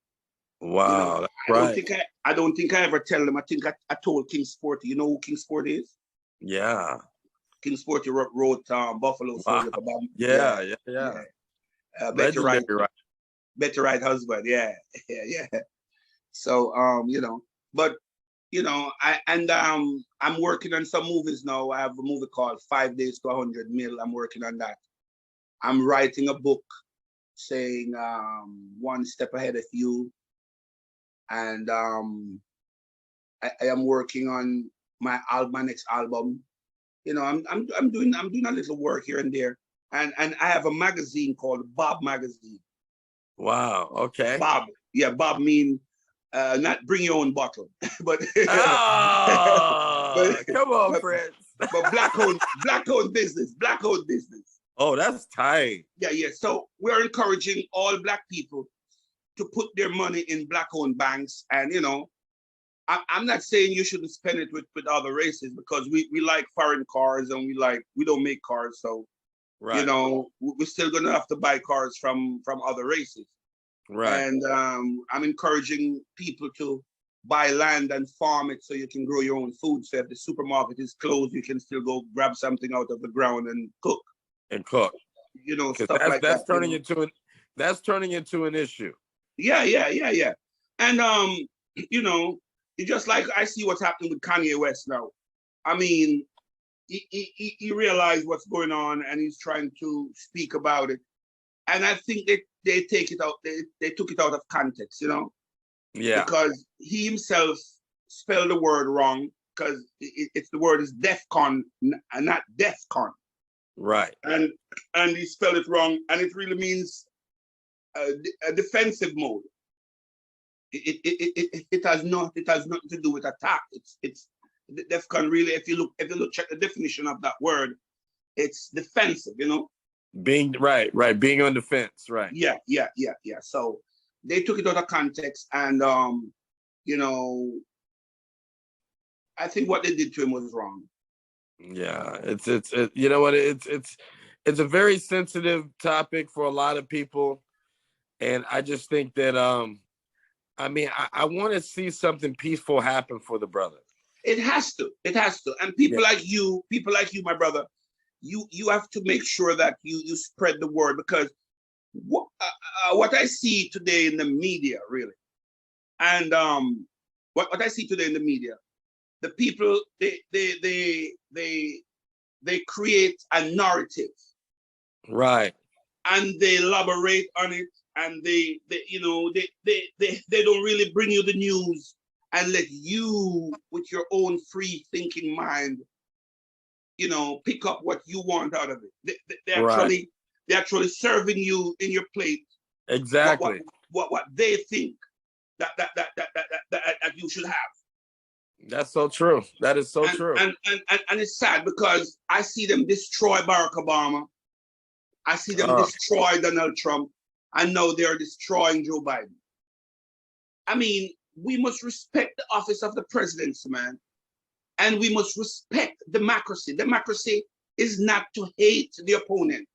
[SPEAKER 1] Wow,
[SPEAKER 3] You know,
[SPEAKER 1] that's
[SPEAKER 3] I don't think I ever tell them. I think I told King Sporty. You know who King Sporty is?
[SPEAKER 1] Yeah.
[SPEAKER 3] King Sporty wrote Buffalo Soldier for Bob.
[SPEAKER 1] Yeah.
[SPEAKER 3] Better
[SPEAKER 1] right.
[SPEAKER 3] Right husband. Yeah. So you know, but you know, I'm working on some movies now. I have a movie called 5 Days to 100 Mil. I'm working on that. I'm writing a book saying one step ahead of you. And I am working on my next album. You know, I'm doing a little work here and there. And I have a magazine called Bob Magazine.
[SPEAKER 1] Wow. Okay.
[SPEAKER 3] Bob. Yeah, Bob mean not bring your own bottle, but
[SPEAKER 1] oh, come on, Prince.
[SPEAKER 3] but black owned business.
[SPEAKER 1] Oh, that's tight.
[SPEAKER 3] Yeah. So we're encouraging all Black people to put their money in Black-owned banks. And, you know, I'm not saying you shouldn't spend it with other races, because we like foreign cars and we don't make cars. So, right. You know, we're still going to have to buy cars from other races.
[SPEAKER 1] Right.
[SPEAKER 3] And I'm encouraging people to buy land and farm it so you can grow your own food. So if the supermarket is closed, you can still go grab something out of the ground and cook. You know, stuff like that.
[SPEAKER 1] That's turning into an issue.
[SPEAKER 3] Yeah. And you know, it's just like I see what's happening with Kanye West now. I mean, he realized what's going on and he's trying to speak about it. And I think they take it out, they took it out of context, you know?
[SPEAKER 1] Yeah.
[SPEAKER 3] Because he himself spelled the word wrong, because the word is DEFCON and not DEFCON.
[SPEAKER 1] Right.
[SPEAKER 3] And he spelled it wrong, and it really means a defensive mode. It has nothing to do with attack. It's DEFCON really. If you look check the definition of that word, it's defensive. You know,
[SPEAKER 1] being being on defense. Right.
[SPEAKER 3] Yeah. So they took it out of context, and you know, I think what they did to him was wrong.
[SPEAKER 1] Yeah, it's you know what, it's a very sensitive topic for a lot of people. And I just think that, I mean, I want to see something peaceful happen for the brother.
[SPEAKER 3] It has to. And people like you, my brother, you have to make sure that you spread the word, because what I see today in the media, really, and what I see today in the media, the people, they create a narrative.
[SPEAKER 1] Right.
[SPEAKER 3] And they elaborate on it. And they don't really bring you the news and let you, with your own free thinking mind, you know, pick up what you want out of it. They're actually serving you in your plate.
[SPEAKER 1] Exactly.
[SPEAKER 3] What they think that you should have.
[SPEAKER 1] That's so true. That is so true.
[SPEAKER 3] And it's sad, because I see them destroy Barack Obama. I see them destroy Donald Trump. And now they're destroying Joe Biden. I mean, we must respect the office of the presidency, man. And we must respect democracy. Democracy is not to hate the opponent.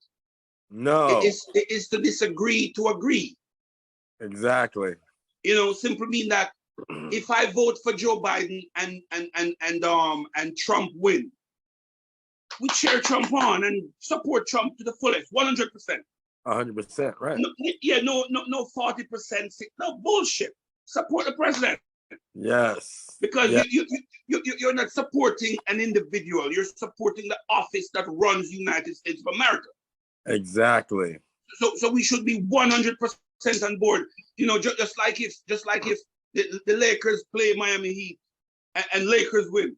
[SPEAKER 1] No.
[SPEAKER 3] It is to disagree, to agree.
[SPEAKER 1] Exactly.
[SPEAKER 3] You know, simply mean that if I vote for Joe Biden and Trump win, we cheer Trump on and support Trump to the fullest, 100%.
[SPEAKER 1] 100%, right?
[SPEAKER 3] No 40%. No bullshit. Support the president.
[SPEAKER 1] Yes.
[SPEAKER 3] Because
[SPEAKER 1] Yeah.
[SPEAKER 3] you're not supporting an individual. You're supporting the office that runs United States of America.
[SPEAKER 1] Exactly.
[SPEAKER 3] So we should be 100% on board. You know, just like if the Lakers play Miami Heat and Lakers win.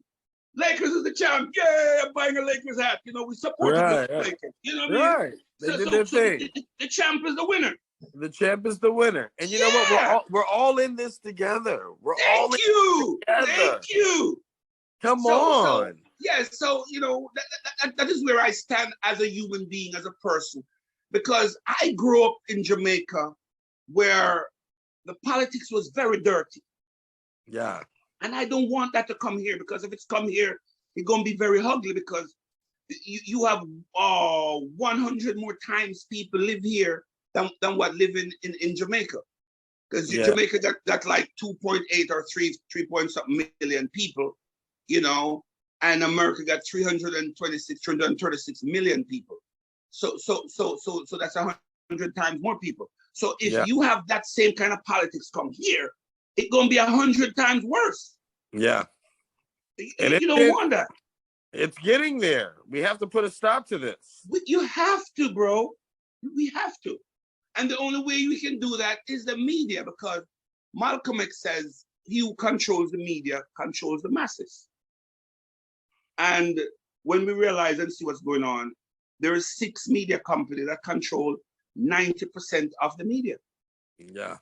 [SPEAKER 3] Lakers is the champ. Yeah, I'm buying a Lakers hat. You know, we supported the Lakers. You know what I mean?
[SPEAKER 1] Right. They did their thing.
[SPEAKER 3] The champ is the winner.
[SPEAKER 1] The champ is the winner. And you know what? We're all in this together. We're all in this together.
[SPEAKER 3] Thank you.
[SPEAKER 1] Come on.
[SPEAKER 3] So you know, that is where I stand as a human being, as a person. Because I grew up in Jamaica where the politics was very dirty.
[SPEAKER 1] Yeah.
[SPEAKER 3] And I don't want that to come here, because if it's come here, it's going to be very ugly, because you have 100 more times people live here than what live in Jamaica. Because Jamaica got like 2.8 or 3 point something million people, you know, and America got 336 million people. So that's 100 times more people. So if you have that same kind of politics come here, it's gonna be 100 times worse.
[SPEAKER 1] Yeah.
[SPEAKER 3] And you don't want that.
[SPEAKER 1] It's getting there. We have to put a stop to this.
[SPEAKER 3] You have to, bro. We have to. And the only way we can do that is the media, because Malcolm X says he who controls the media controls the masses. And when we realize and see what's going on, there are 6 media companies that control 90% of the media.
[SPEAKER 1] Yeah.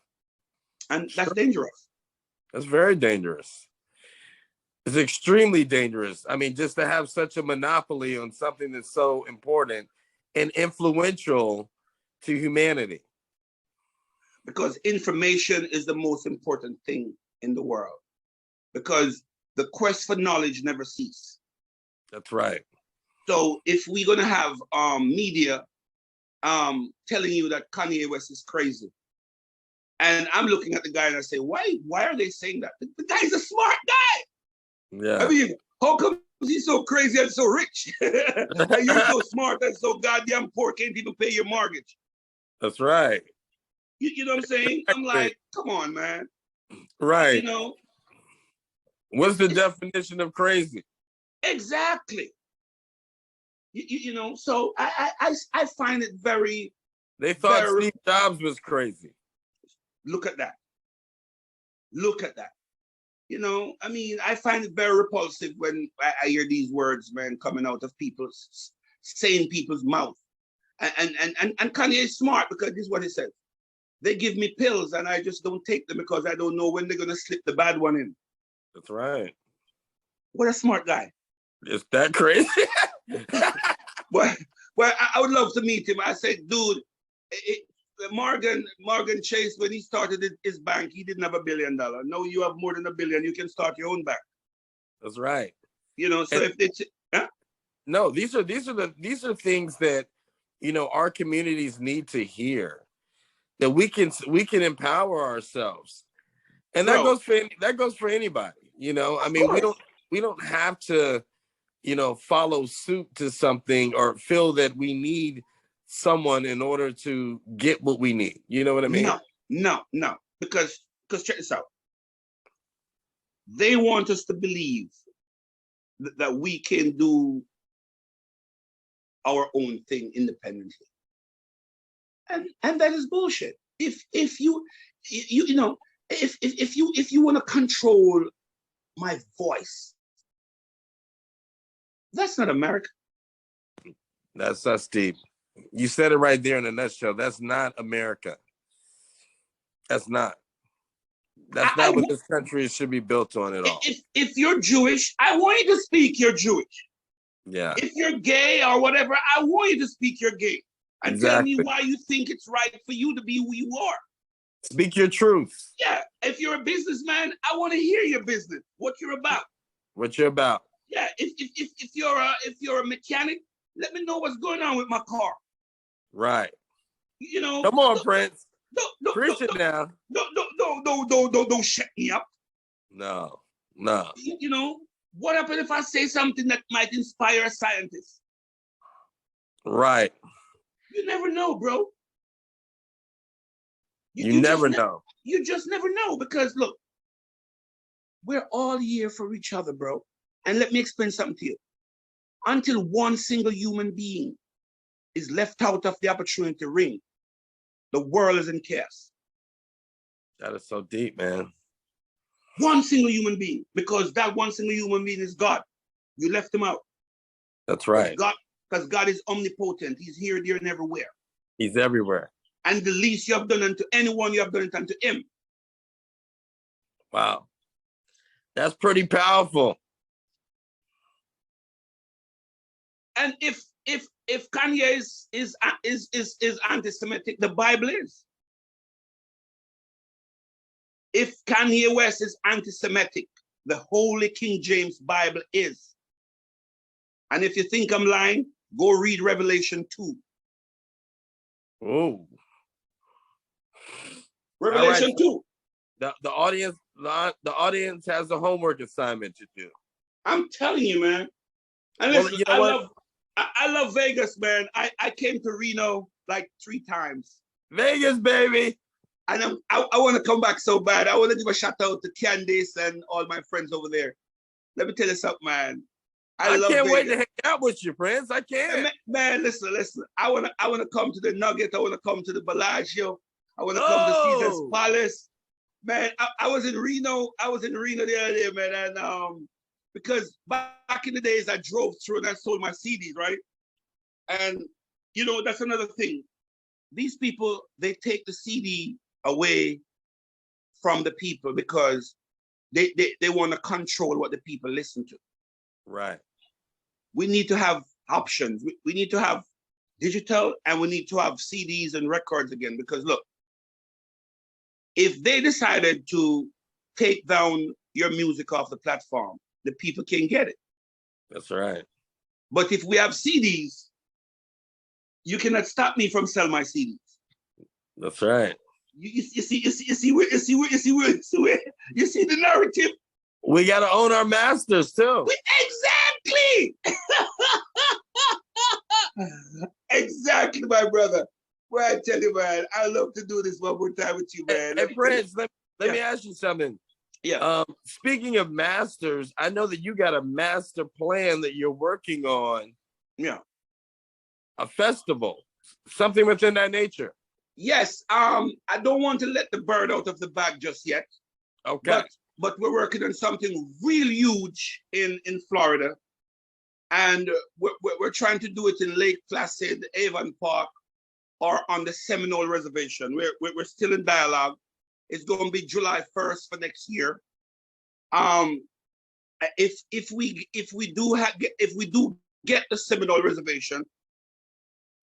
[SPEAKER 3] And that's dangerous.
[SPEAKER 1] That's very dangerous. It's extremely dangerous. I mean, just to have such a monopoly on something that's so important and influential to humanity.
[SPEAKER 3] Because information is the most important thing in the world. Because the quest for knowledge never ceases.
[SPEAKER 1] That's right.
[SPEAKER 3] So if we're going to have media telling you that Kanye West is crazy, and I'm looking at the guy and I say, why are they saying that? The guy's a smart guy.
[SPEAKER 1] Yeah.
[SPEAKER 3] I mean, how come he's so crazy and so rich? And you're so smart and so goddamn poor, can't even pay your mortgage.
[SPEAKER 1] That's right.
[SPEAKER 3] You know what I'm saying? I'm like, come on, man.
[SPEAKER 1] Right.
[SPEAKER 3] You know?
[SPEAKER 1] What's the definition of crazy?
[SPEAKER 3] Exactly. You know, so I find it very...
[SPEAKER 1] They thought Steve Jobs was crazy.
[SPEAKER 3] Look at that. Look at that. You know, I mean, I find it very repulsive when I hear these words, man, coming out of sane people's mouth. And Kanye is smart, because this is what he says. They give me pills and I just don't take them because I don't know when they're going to slip the bad one in.
[SPEAKER 1] That's right.
[SPEAKER 3] What a smart guy.
[SPEAKER 1] Is that crazy?
[SPEAKER 3] Well, I would love to meet him. I said, dude, Morgan Chase, when he started his bank, he didn't have $1 billion. Now you have more than $1 billion. You can start your own bank.
[SPEAKER 1] That's right.
[SPEAKER 3] You know, so if it's
[SPEAKER 1] no, these are things that, you know, our communities need to hear, that we can empower ourselves, and that goes for anybody. You know, I mean, we don't have to, you know, follow suit to something or feel that we need someone in order to get what we need. You know what I mean?
[SPEAKER 3] No. Because check this out. They want us to believe that we can do our own thing independently. And that is bullshit. If you know, if you want to control my voice, that's not America.
[SPEAKER 1] That's us, Steve. You said it right there in a nutshell. That's not America. That's not what this country should be built on at all.
[SPEAKER 3] If you're Jewish, I want you to speak you're Jewish.
[SPEAKER 1] Yeah.
[SPEAKER 3] If you're gay or whatever, I want you to speak you're gay. And tell me why you think it's right for you to be who you are.
[SPEAKER 1] Speak your truth.
[SPEAKER 3] Yeah. If you're a businessman, I want to hear your business, what you're about.
[SPEAKER 1] What you're about.
[SPEAKER 3] Yeah. If you're a mechanic, let me know what's going on with my car.
[SPEAKER 1] Right.
[SPEAKER 3] You know.
[SPEAKER 1] Come on, Prince.
[SPEAKER 3] Preach
[SPEAKER 1] it now.
[SPEAKER 3] Don't shut me up.
[SPEAKER 1] No.
[SPEAKER 3] You know, what happens if I say something that might inspire a scientist?
[SPEAKER 1] Right.
[SPEAKER 3] You never know, bro.
[SPEAKER 1] You never know.
[SPEAKER 3] You just never know, because look, we're all here for each other, bro. And let me explain something to you. Until one single human being is left out of the opportunity to ring, the world is in chaos.
[SPEAKER 1] That is so deep, man.
[SPEAKER 3] One single human being, because that one single human being is God. You left him out.
[SPEAKER 1] That's right.
[SPEAKER 3] Because God is omnipotent. He's here, there, and everywhere.
[SPEAKER 1] He's everywhere.
[SPEAKER 3] And the least you have done unto anyone, you have done it unto him.
[SPEAKER 1] Wow. That's pretty powerful.
[SPEAKER 3] And if Kanye is anti-Semitic, the Bible is. If Kanye West is anti-Semitic, the Holy King James Bible is. And if you think I'm lying, go read Revelation 2.
[SPEAKER 1] Oh.
[SPEAKER 3] Revelation
[SPEAKER 1] right.
[SPEAKER 3] 2.
[SPEAKER 1] The audience has a homework assignment to do.
[SPEAKER 3] I'm telling you, man. And listen,
[SPEAKER 1] you know
[SPEAKER 3] I love Vegas, man. I came to Reno like 3 times.
[SPEAKER 1] Vegas, baby.
[SPEAKER 3] And I want to come back so bad. I want to give a shout out to Candice and all my friends over there. Let me tell you something, man. I love
[SPEAKER 1] can't
[SPEAKER 3] Vegas.
[SPEAKER 1] wait to hang out with you, friends. I can't.
[SPEAKER 3] Man, listen. I want to come to the Nugget. I want to come to the Bellagio. I want to come to Caesar's Palace. Man, I was in Reno. I was in Reno the other day, man. And because back in the days, I drove through and I sold my CDs, right? And, you know, that's another thing. These people, they take the CD away from the people because they want to control what the people listen to.
[SPEAKER 1] Right.
[SPEAKER 3] We need to have options. We need to have digital and we need to have CDs and records again, because look, if they decided to take down your music off the platform, the people can get it.
[SPEAKER 1] That's right.
[SPEAKER 3] But if we have CDs, you cannot stop me from selling my CDs.
[SPEAKER 1] That's right.
[SPEAKER 3] You see the narrative.
[SPEAKER 1] We got to own our masters too.
[SPEAKER 3] Exactly. Exactly, my brother. Well, I tell you, man, I love to do this one more time with you, man.
[SPEAKER 1] Hey, Prince, let me ask you something.
[SPEAKER 3] Yeah.
[SPEAKER 1] Speaking of masters, I know that you got a master plan that you're working on.
[SPEAKER 3] Yeah.
[SPEAKER 1] A festival, something within that nature.
[SPEAKER 3] Yes. I don't want to let the bird out of the bag just yet.
[SPEAKER 1] Okay.
[SPEAKER 3] But we're working on something real huge in Florida. And we're trying to do it in Lake Placid, Avon Park, or on the Seminole Reservation. We're still in dialogue. It's going to be July 1st for next year. If we do get the Seminole Reservation,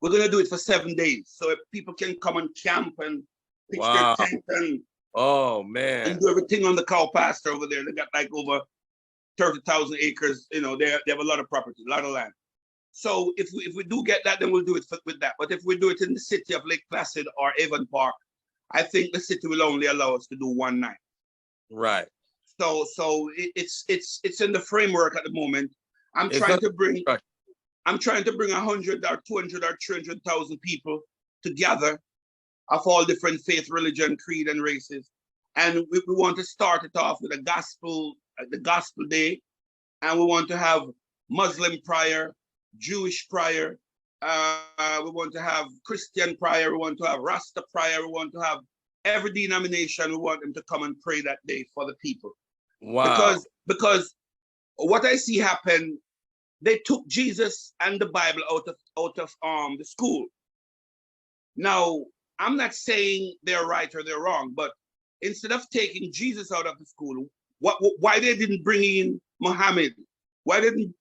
[SPEAKER 3] we're going to do it for 7 days, so if people can come and camp and pitch their tent and and do everything on the cow pasture over there. They got like over 30,000 acres. You know, they have a lot of property, a lot of land. So if we do get that, then we'll do it with that. But if we do it in the city of Lake Placid or Avon Park, I think the city will only allow us to do 1 night.
[SPEAKER 1] Right.
[SPEAKER 3] So it's in the framework at the moment. I'm trying to bring 100 or 200 or 300,000 people together of all different faith, religion, creed, and races. And we want to start it off with the gospel day. And we want to have Muslim prayer, Jewish prayer. We want to have Christian prayer. We want to have Rasta prayer. We want to have every denomination. We want them to come and pray that day for the people.
[SPEAKER 1] Wow.
[SPEAKER 3] Because what I see happen, they took Jesus and the Bible out of the school. Now, I'm not saying they're right or they're wrong, but instead of taking Jesus out of the school, why they didn't bring in Muhammad? Why didn't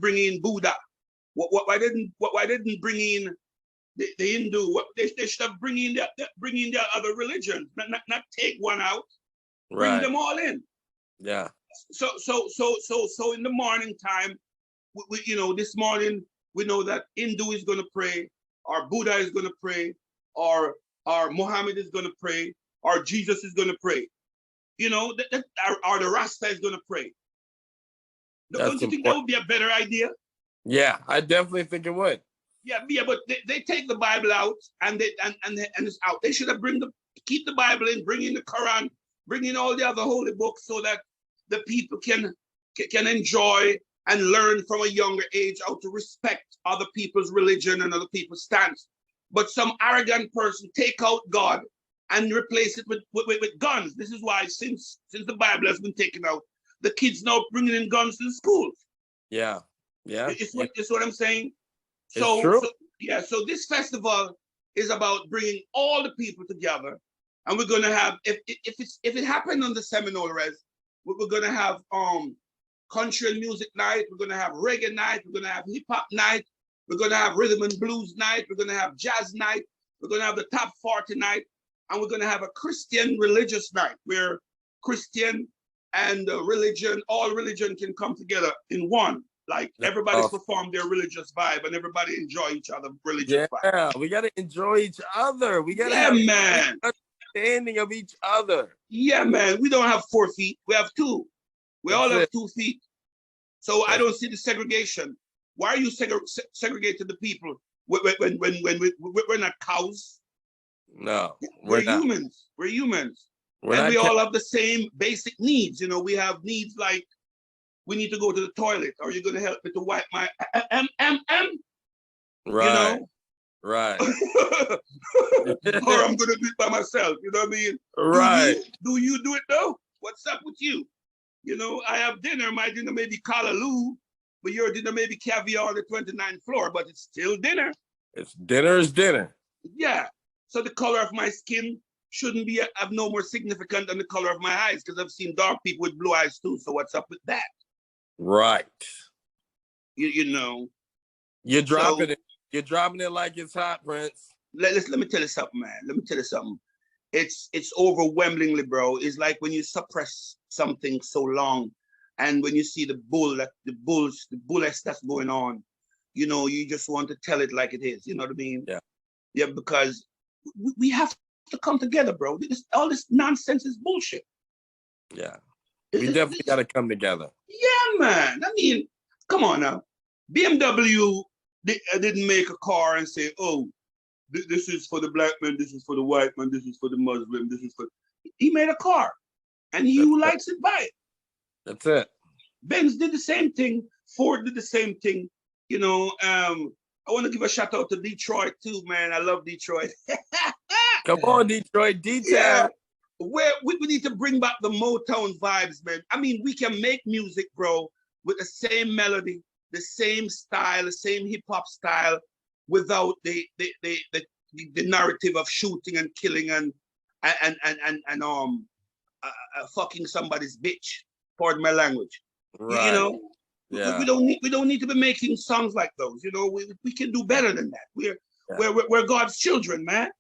[SPEAKER 3] bring in Buddha? Why didn't bring in the Hindu? They should have bring in the other religions, not take one out, bring them all in.
[SPEAKER 1] Yeah.
[SPEAKER 3] So in the morning time, we this morning we know that Hindu is going to pray, or Buddha is going to pray, or Muhammad is going to pray, or Jesus is going to pray. Or the Rasta is going to pray. Don't you think that would be a better idea?
[SPEAKER 1] Yeah, I definitely think it would.
[SPEAKER 3] Yeah, but they take the Bible out and it's out. They should have keep the Bible in, bring in the Quran, bring in all the other holy books, so that the people can enjoy and learn from a younger age how to respect other people's religion and other people's stance. But some arrogant person take out God and replace it with guns. This is why since the Bible has been taken out, the kids now bringing in guns to the schools.
[SPEAKER 1] Yeah.
[SPEAKER 3] It's what I'm saying.
[SPEAKER 1] It's true.
[SPEAKER 3] So this festival is about bringing all the people together, and we're gonna have if it happened on the Seminole Res, we're gonna have country and music night, we're gonna have reggae night, we're gonna have hip hop night, we're gonna have rhythm and blues night, we're gonna have jazz night, we're gonna have the top 40 night, and we're gonna have a Christian religious night where Christian and religion, all religion can come together in one. Like everybody's perform their religious vibe and everybody enjoy each other religious vibe.
[SPEAKER 1] Yeah, we gotta enjoy each other. We gotta have
[SPEAKER 3] man.
[SPEAKER 1] understanding of each other.
[SPEAKER 3] Yeah, man. We don't have 4 feet. We have 2. We all have 2 feet. So I don't see the segregation. Why are you segregating the people when we're not cows?
[SPEAKER 1] No,
[SPEAKER 3] we're humans. We're humans. And we all have the same basic needs. You know, we have needs like we need to go to the toilet. Are you going to help me to wipe my
[SPEAKER 1] Right.
[SPEAKER 3] You know?
[SPEAKER 1] Right.
[SPEAKER 3] Or I'm going to do it by myself. You know what I mean?
[SPEAKER 1] Right.
[SPEAKER 3] Do you do it though? What's up with you? You know, I have dinner. My dinner may be callaloo, but your dinner may be caviar on the 29th floor, but it's still dinner.
[SPEAKER 1] It's dinner is dinner.
[SPEAKER 3] Yeah. So the color of my skin shouldn't be have no more significant than the color of my eyes, because I've seen dark people with blue eyes too. So what's up with that?
[SPEAKER 1] Right.
[SPEAKER 3] You know.
[SPEAKER 1] You're dropping it. You're dropping it like it's hot, Prince.
[SPEAKER 3] Let me tell you something, man. Let me tell you something. It's overwhelmingly, bro. It's like when you suppress something so long, and when you see the bullets that's going on, you know, you just want to tell it like it is. You know what I mean?
[SPEAKER 1] Yeah.
[SPEAKER 3] Yeah, because we have to come together, bro. All this nonsense is bullshit.
[SPEAKER 1] Yeah. We definitely got to come together.
[SPEAKER 3] Yeah, man. I mean, come on now. BMW didn't make a car and say, oh, this is for the black man, this is for the white man, this is for the Muslim, this is for... He made a car, and he who likes it, buy it.
[SPEAKER 1] That's it.
[SPEAKER 3] Benz did the same thing. Ford did the same thing. You know, I want to give a shout out to Detroit too, man. I love Detroit.
[SPEAKER 1] Come on, Detroit. Detail.
[SPEAKER 3] Yeah. Where we need to bring back the Motown vibes, man. I mean, we can make music, bro, with the same melody, the same style, the same hip hop style, without the narrative of shooting and killing and fucking somebody's bitch. Pardon my language.
[SPEAKER 1] Right.
[SPEAKER 3] You know,
[SPEAKER 1] yeah.
[SPEAKER 3] we don't need to be making songs like those. You know, we can do better than that. We're God's children, man.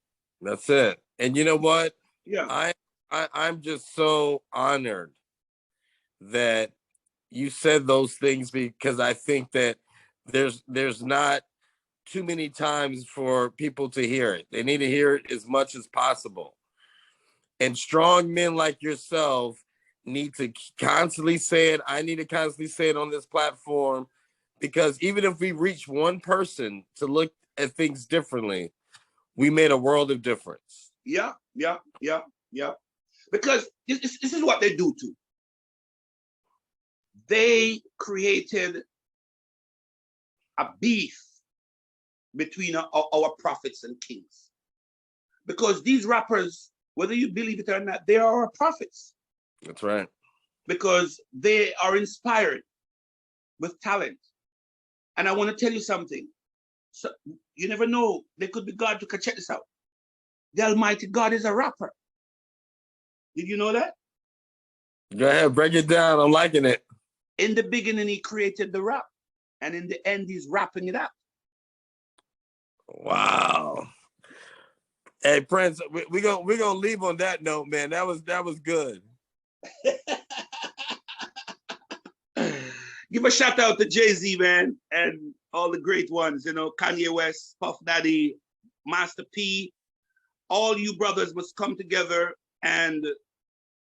[SPEAKER 1] That's it. And you know what?
[SPEAKER 3] Yeah.
[SPEAKER 1] I'm just so honored that you said those things, because I think that there's not too many times for people to hear it. They need to hear it as much as possible. And strong men like yourself need to constantly say it. I need to constantly say it on this platform, because even if we reach one person to look at things differently, we made a world of difference.
[SPEAKER 3] Yeah. Because this is what they do too. They created a beef between our prophets and kings. Because these rappers, whether you believe it or not, they are our prophets.
[SPEAKER 1] That's right.
[SPEAKER 3] Because they are inspired with talent. And I want to tell you something. So you never know. They could be God. Check this out. The Almighty God is a rapper. Did you know that?
[SPEAKER 1] Go ahead, break it down. I'm liking it.
[SPEAKER 3] In the beginning, he created the rap. And in the end, he's rapping it out.
[SPEAKER 1] Wow. Hey, Prince, we're gonna leave on that note, man. That was good.
[SPEAKER 3] Give a shout out to Jay-Z, man, and all the great ones, you know, Kanye West, Puff Daddy, Master P. All you brothers must come together and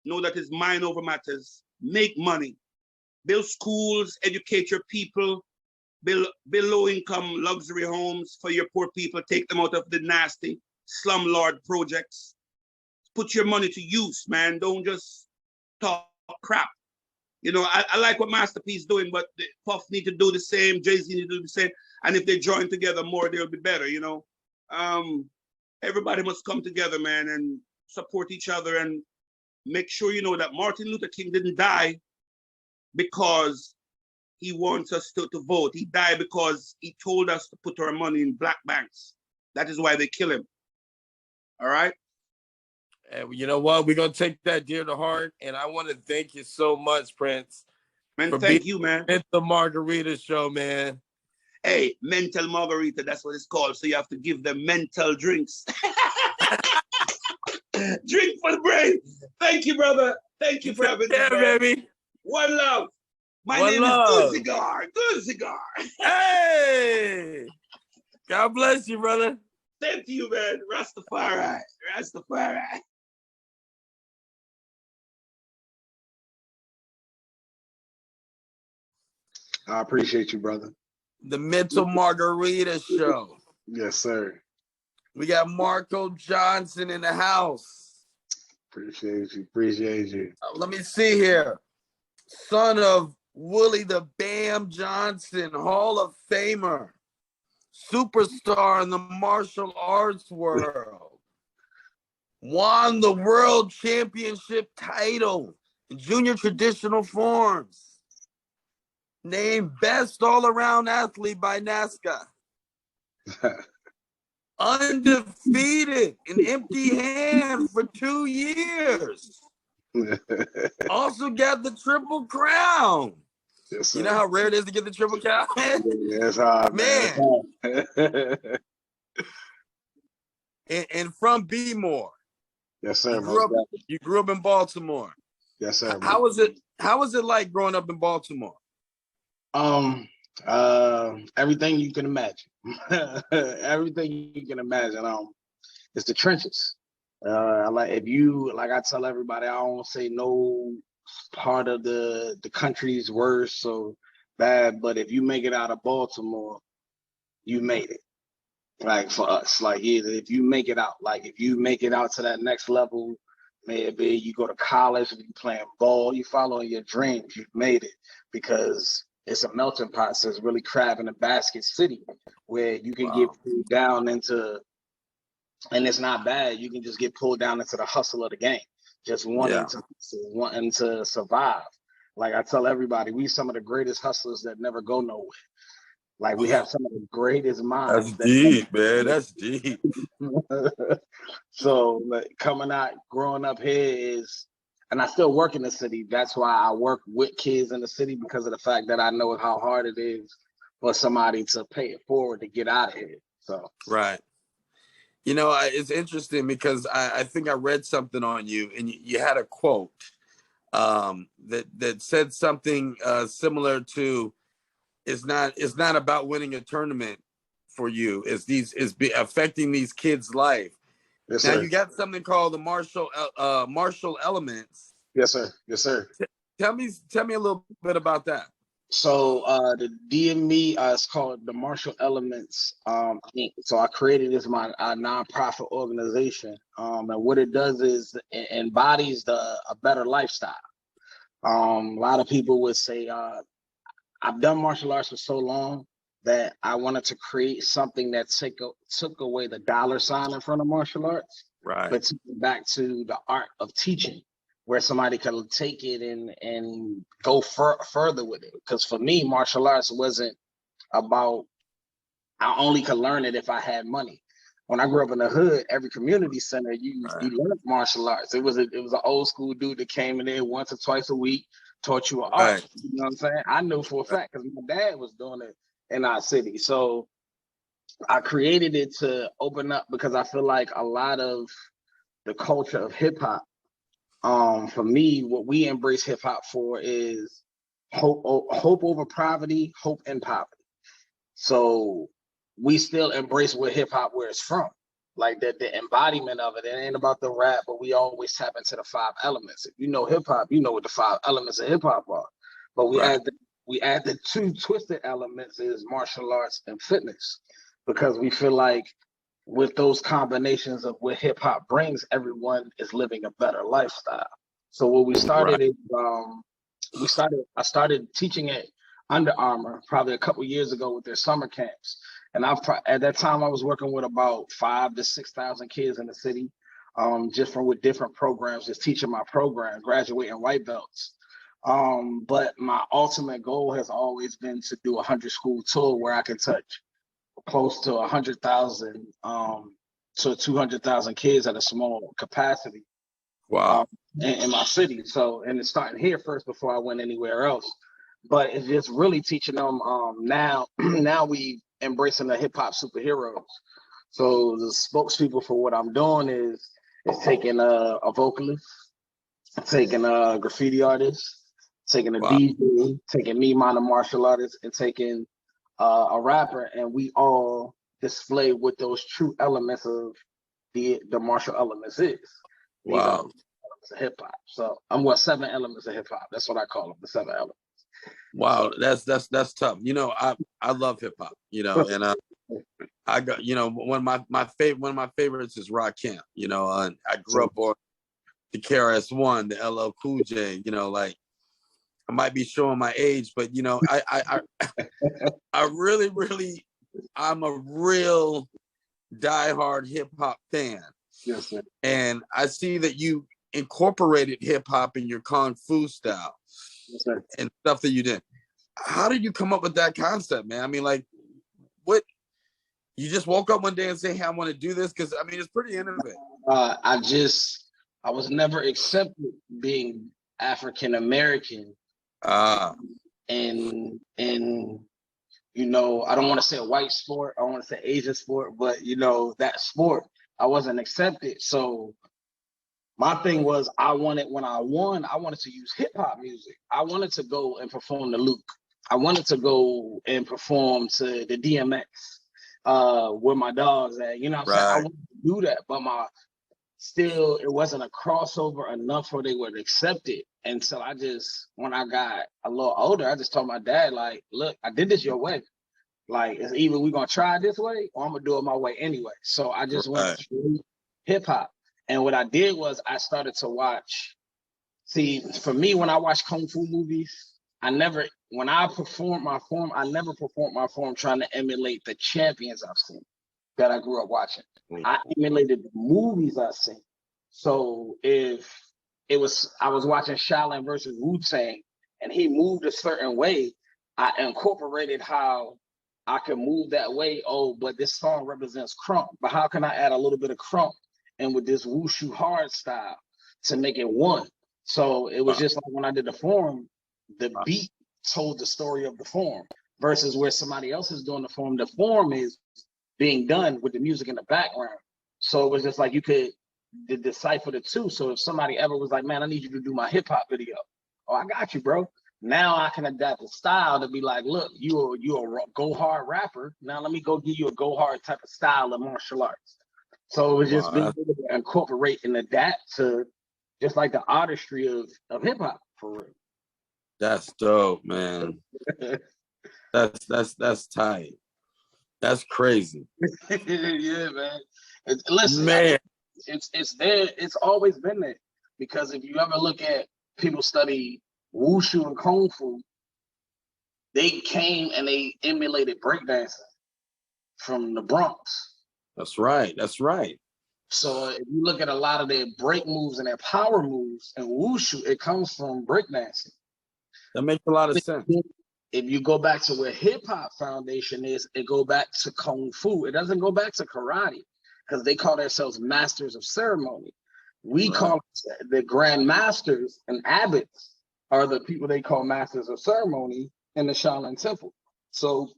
[SPEAKER 3] know that it's mind over matters. Make money, build schools, educate your people, build low-income luxury homes for your poor people, take them out of the nasty slumlord projects. Put your money to use, man. Don't just talk crap. You know, I like what Master P is doing, but the Puff need to do the same, Jay-Z need to do the same. And if they join together more, they'll be better, you know. Everybody must come together, man, and support each other and make sure you know that Martin Luther King didn't die because he wants us to vote. He died because he told us to put our money in black banks. That is why they kill him. All right?
[SPEAKER 1] And you know what? We're going to take that dear to heart. And I want to thank you so much, Prince.
[SPEAKER 3] Man, thank you, man.
[SPEAKER 1] The Margarita Show, man.
[SPEAKER 3] Hey, mental margarita, that's what it's called. So you have to give them mental drinks. Drink for the brain. Thank you, brother. Thank you for having me. Yeah, baby. One love. My name is Good Cigar. Good Cigar.
[SPEAKER 1] Hey. God bless you, brother.
[SPEAKER 3] Thank you, man. Rastafari. Rastafari.
[SPEAKER 4] I appreciate you, brother.
[SPEAKER 1] The Mental Margarita Show.
[SPEAKER 4] Yes, sir.
[SPEAKER 1] We got Marco Johnson in the house.
[SPEAKER 4] Appreciate you. Appreciate you.
[SPEAKER 1] Let me see here. Son of Willie the Bam Johnson, Hall of Famer, superstar in the martial arts world. Won the world championship title in junior traditional forms. Named best all-around athlete by NASCAR. Undefeated in empty hand for 2 years. Also got the Triple Crown.
[SPEAKER 4] Yes,
[SPEAKER 1] you know how rare it is to get the Triple Crown?
[SPEAKER 4] Yes, man.
[SPEAKER 1] and from B-more.
[SPEAKER 4] Yes, sir.
[SPEAKER 1] You grew up in Baltimore.
[SPEAKER 4] Yes, sir.
[SPEAKER 1] How was it like growing up in Baltimore?
[SPEAKER 4] Everything you can imagine. Everything you can imagine. It's the trenches. I tell everybody, I don't say no part of the country's worse so bad, but if you make it out of Baltimore, you made it. Like for us, like if you make it out, to that next level, maybe you go to college, you playing ball, you following your dreams, you've made it, because it's a melting pot. So it's really crab in a basket city where you can get pulled down into, and it's not bad. You can just get pulled down into the hustle of the game, just wanting to survive. Like I tell everybody, we some of the greatest hustlers that never go nowhere. Like we have some of the greatest minds.
[SPEAKER 1] That's deep, man. That's deep.
[SPEAKER 4] So like, growing up here is, and I still work in the city. That's why I work with kids in the city, because of the fact that I know how hard it is for somebody to pay it forward to get out of here. So
[SPEAKER 1] right. You know, it's interesting because I think I read something on you, and you had a quote that said something similar to, it's not about winning a tournament for you. It's affecting these kids' life.
[SPEAKER 4] Yes,
[SPEAKER 1] now
[SPEAKER 4] sir.
[SPEAKER 1] You got something called the martial elements.
[SPEAKER 4] Yes, sir. Yes, sir.
[SPEAKER 1] Tell me a little bit about that.
[SPEAKER 4] So the DME is called the Martial Elements Inc. So I created this my nonprofit organization, and what it does is it embodies a better lifestyle. A lot of people would say, I've done martial arts for so long that I wanted to create something that took away the dollar sign in front of martial arts,
[SPEAKER 1] right?
[SPEAKER 4] But took it back to the art of teaching, where somebody could take it and go further with it. Because for me, martial arts wasn't about, I only could learn it if I had money. When I grew up in the hood, every community center, you learned martial arts. It was an old school dude that came in there once or twice a week, taught you an art. You know what I'm saying? I knew for a fact because my dad was doing it in our city. So I created it to open up, because I feel like a lot of the culture of hip hop, for me, what we embrace hip hop for is hope over poverty, hope in poverty. So we still embrace where hip hop, where it's from, like the embodiment of it. It ain't about the rap, but we always tap into the 5 elements. If you know hip hop, you know what the 5 elements of hip hop are. But we add the 2 twisted elements is martial arts and fitness, because we feel like with those combinations of what hip hop brings, everyone is living a better lifestyle. So what we started is I started teaching at Under Armour probably a couple years ago with their summer camps. And at that time I was working with about 5,000 to 6,000 kids in the city, just with different programs, just teaching my program, graduating white belts. But my ultimate goal has always been to do a 100-school tour where I can touch close to 100,000 to 200,000 kids at a small capacity.
[SPEAKER 1] Wow.
[SPEAKER 4] In my city. So, and it's starting here first before I went anywhere else. But it's just really teaching them now. Now we embracing the hip hop superheroes. So the spokespeople for what I'm doing is taking a vocalist, taking a graffiti artist, taking a DJ, taking me, minor martial artist, and taking a rapper, and we all display what those true elements of the martial elements is.
[SPEAKER 1] Wow.
[SPEAKER 4] Of hip hop. So I'm 7 elements of hip hop. That's what I call them, the 7 elements.
[SPEAKER 1] Wow, that's tough. You know, I love hip hop. You know, and I got, you know, one of my favorites is Rakim. You know, and I grew up on the KRS-One, the LL Cool J. You know, like I might be showing my age, but you know, I really, I'm a real diehard hip hop fan.
[SPEAKER 4] Yes, sir.
[SPEAKER 1] And I see that you incorporated hip hop in your kung fu style.
[SPEAKER 4] Yes, sir.
[SPEAKER 1] And stuff that you did. How did you come up with that concept, man? I mean, like, what? You just woke up one day and say, "Hey, I want to do this," because I mean, it's pretty innovative.
[SPEAKER 4] I was never accepted being African American. And you know, I don't want to say a white sport, I want to say Asian sport, but you know, that sport, I wasn't accepted. So my thing was, when I won, I wanted to use hip hop music. I wanted to go and perform the Luke. I wanted to go and perform to the DMX where my dogs at. You know what I'm saying? I wanted to do that, but it wasn't a crossover enough where they would accept it. And so when I got a little older, I just told my dad, like, look, I did this your way. Like, it's either we're going to try it this way or I'm going to do it my way anyway. So I just went through hip hop. And what I did was I started to watch. See, for me, when I watch Kung Fu movies, when I performed my form, I never performed my form trying to emulate the champions I've seen that I grew up watching. I emulated the movies I've seen. So if I was watching Shaolin versus Wu-Tang and he moved a certain way, I incorporated how I could move that way. Oh, but this song represents crump. But how can I add a little bit of crump and with this wushu hard style to make it one? So it was just like when I did the form, the beat told the story of the form versus where somebody else is doing the form. The form is being done with the music in the background. So it was just like you could decipher the two. So if somebody ever was like, man, I need you to do my hip hop video. Oh, I got you, bro. Now I can adapt the style to be like, look, you a go hard rapper. Now let me go give you a go hard type of style of martial arts. So it was just being able to incorporate and adapt to just like the artistry of hip hop for real.
[SPEAKER 1] That's dope, man. That's tight. That's crazy.
[SPEAKER 4] Yeah, man. Listen,
[SPEAKER 1] man,
[SPEAKER 4] it's there. It's always been there. Because if you ever look at people study wushu and kung fu, they came and they emulated breakdancing from the Bronx.
[SPEAKER 1] That's right. That's right.
[SPEAKER 4] So if you look at a lot of their break moves and their power moves and wushu, it comes from breakdancing.
[SPEAKER 1] That makes a lot of sense.
[SPEAKER 4] If you go back to where hip hop foundation is, it go back to kung fu. It doesn't go back to karate because they call themselves masters of ceremony. We call the grand masters and abbots are the people they call masters of ceremony in the Shaolin Temple. So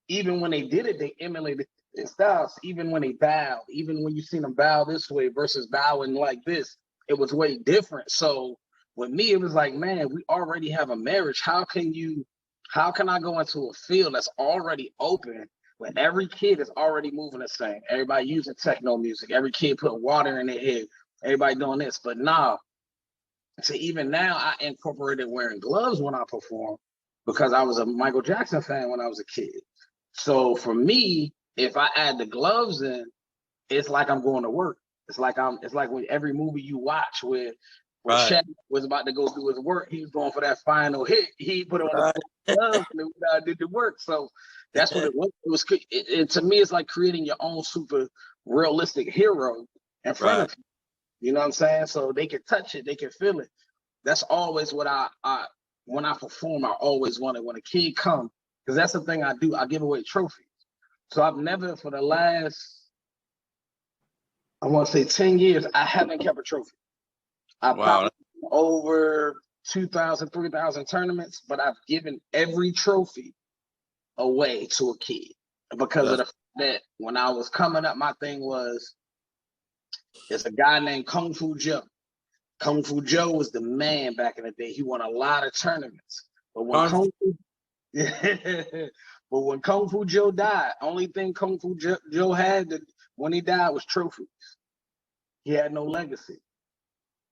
[SPEAKER 4] even when they did it, they emulated their styles. Even when they bowed, even when you seen them bow this way versus bowing like this, it was way different. So with me, it was like, man, we already have a marriage. How can I go into a field that's already open when every kid is already moving the same? Everybody using techno music. Every kid putting water in their head. Everybody doing this. But now, to even now, I incorporated wearing gloves when I perform because I was a Michael Jackson fan when I was a kid. So for me, if I add the gloves in, it's like I'm going to work. It's like with every movie you watch where When
[SPEAKER 1] Right.
[SPEAKER 4] Shaq was about to go do his work, he was going for that final hit. He put on
[SPEAKER 1] Right.
[SPEAKER 4] the glove and did the work. So that's what it was. To me, it's like creating your own super realistic hero in front
[SPEAKER 1] Right.
[SPEAKER 4] of you. You know what I'm saying? So they can touch it, they can feel it. That's always what I when I perform, I always wanted when a kid come, because that's the thing I do. I give away trophies. So I've never, for the last, I want to say 10 years, I haven't kept a trophy. I
[SPEAKER 1] Wow.
[SPEAKER 4] probably over 2,000, 3,000 tournaments, but I've given every trophy away to a kid because of the fact that when I was coming up, my thing was, there's a guy named Kung Fu Joe. Kung Fu Joe was the man back in the day. He won a lot of tournaments. But when Kung Fu Joe died, only thing Kung Fu Joe had when he died was trophies. He had no legacy.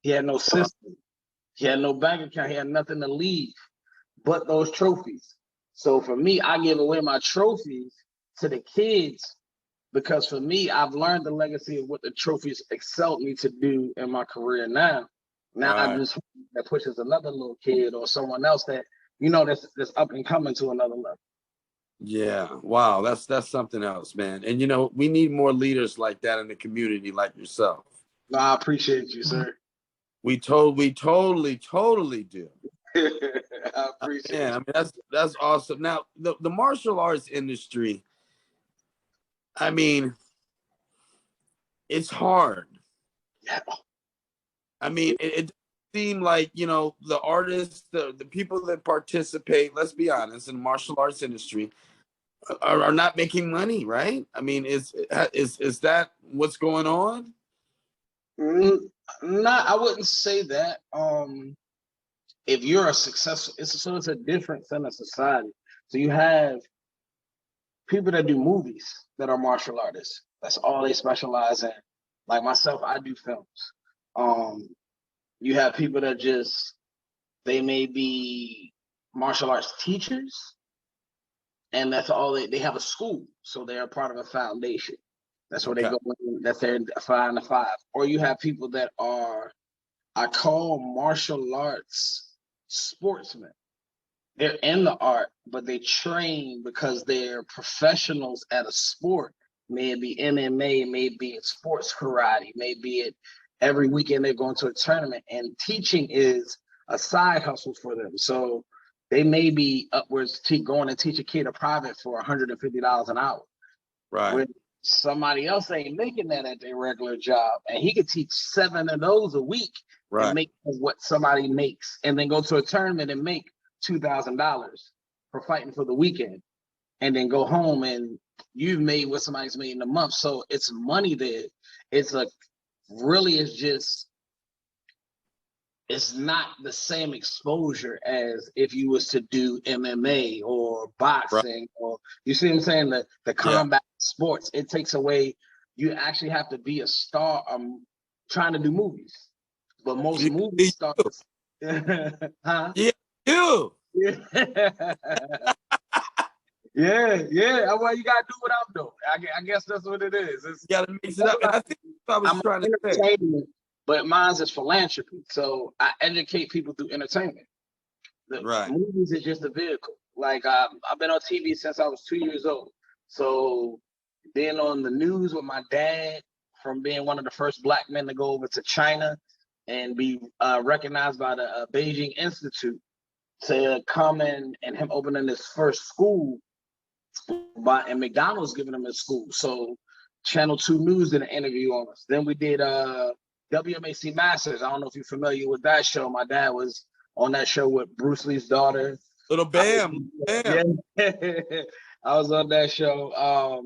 [SPEAKER 4] He had no system. He had no bank account. He had nothing to leave but those trophies. So for me, I give away my trophies to the kids because for me, I've learned the legacy of what the trophies excelled me to do in my career now. Now I just hope that pushes another little kid or someone else that, that's up and coming to another level.
[SPEAKER 1] Yeah. Wow. That's something else, man. And we need more leaders like that in the community, like yourself.
[SPEAKER 4] No, I appreciate you, sir.
[SPEAKER 1] We totally do.
[SPEAKER 4] I appreciate
[SPEAKER 1] Man,
[SPEAKER 4] you.
[SPEAKER 1] I mean, that's awesome. Now, the martial arts industry, I mean, it's hard.
[SPEAKER 4] Yeah.
[SPEAKER 1] I mean, it seemed like, the artists, the people that participate, let's be honest, in the martial arts industry are not making money, right? I mean, is that what's going on?
[SPEAKER 4] I wouldn't say that. If you're a successful, it's a difference in a society. So you have people that do movies that are martial artists. That's all they specialize in. Like myself, I do films. You have people that they may be martial arts teachers, and that's all they have a school, so they're a part of a foundation. That's where they go in, that's their 5 to 5. Or you have people that I call martial arts sportsmen. They're in the art, but they train because they're professionals at a sport. Maybe MMA, maybe it's sports karate, maybe it every weekend they're going to a tournament, and teaching is a side hustle for them. So they may be upwards going to teach a kid a private for $150 an hour.
[SPEAKER 1] Right.
[SPEAKER 4] When somebody else ain't making that at their regular job, and he could teach 7 of those a week and make what somebody makes, and then go to a tournament and make $2,000 for fighting for the weekend, and then go home and you've made what somebody's made in a month. So it's money there. It's not the same exposure as if you was to do MMA or boxing, or you see what I'm saying? The combat sports, it takes away, you actually have to be a star trying to do movies. But most movie stars huh?
[SPEAKER 1] Yeah, you.
[SPEAKER 4] Yeah. Yeah. Well, you gotta do what I'm doing. I guess that's what it is. You
[SPEAKER 1] gotta mix it up. And I think I was trying to say.
[SPEAKER 4] But mine's is philanthropy. So I educate people through entertainment. The movies is just a vehicle. Like I've been on TV since I was 2 years old. So being on the news with my dad, from being one of the first Black men to go over to China and be recognized by the Beijing Institute, to come in and him opening his first school, and McDonald's giving him a school. So Channel 2 News did an interview on us. Then we did WMAC Masters. I don't know if you're familiar with that show. My dad was on that show with Bruce Lee's daughter.
[SPEAKER 1] Little Bam.
[SPEAKER 4] Yeah. I was on that show.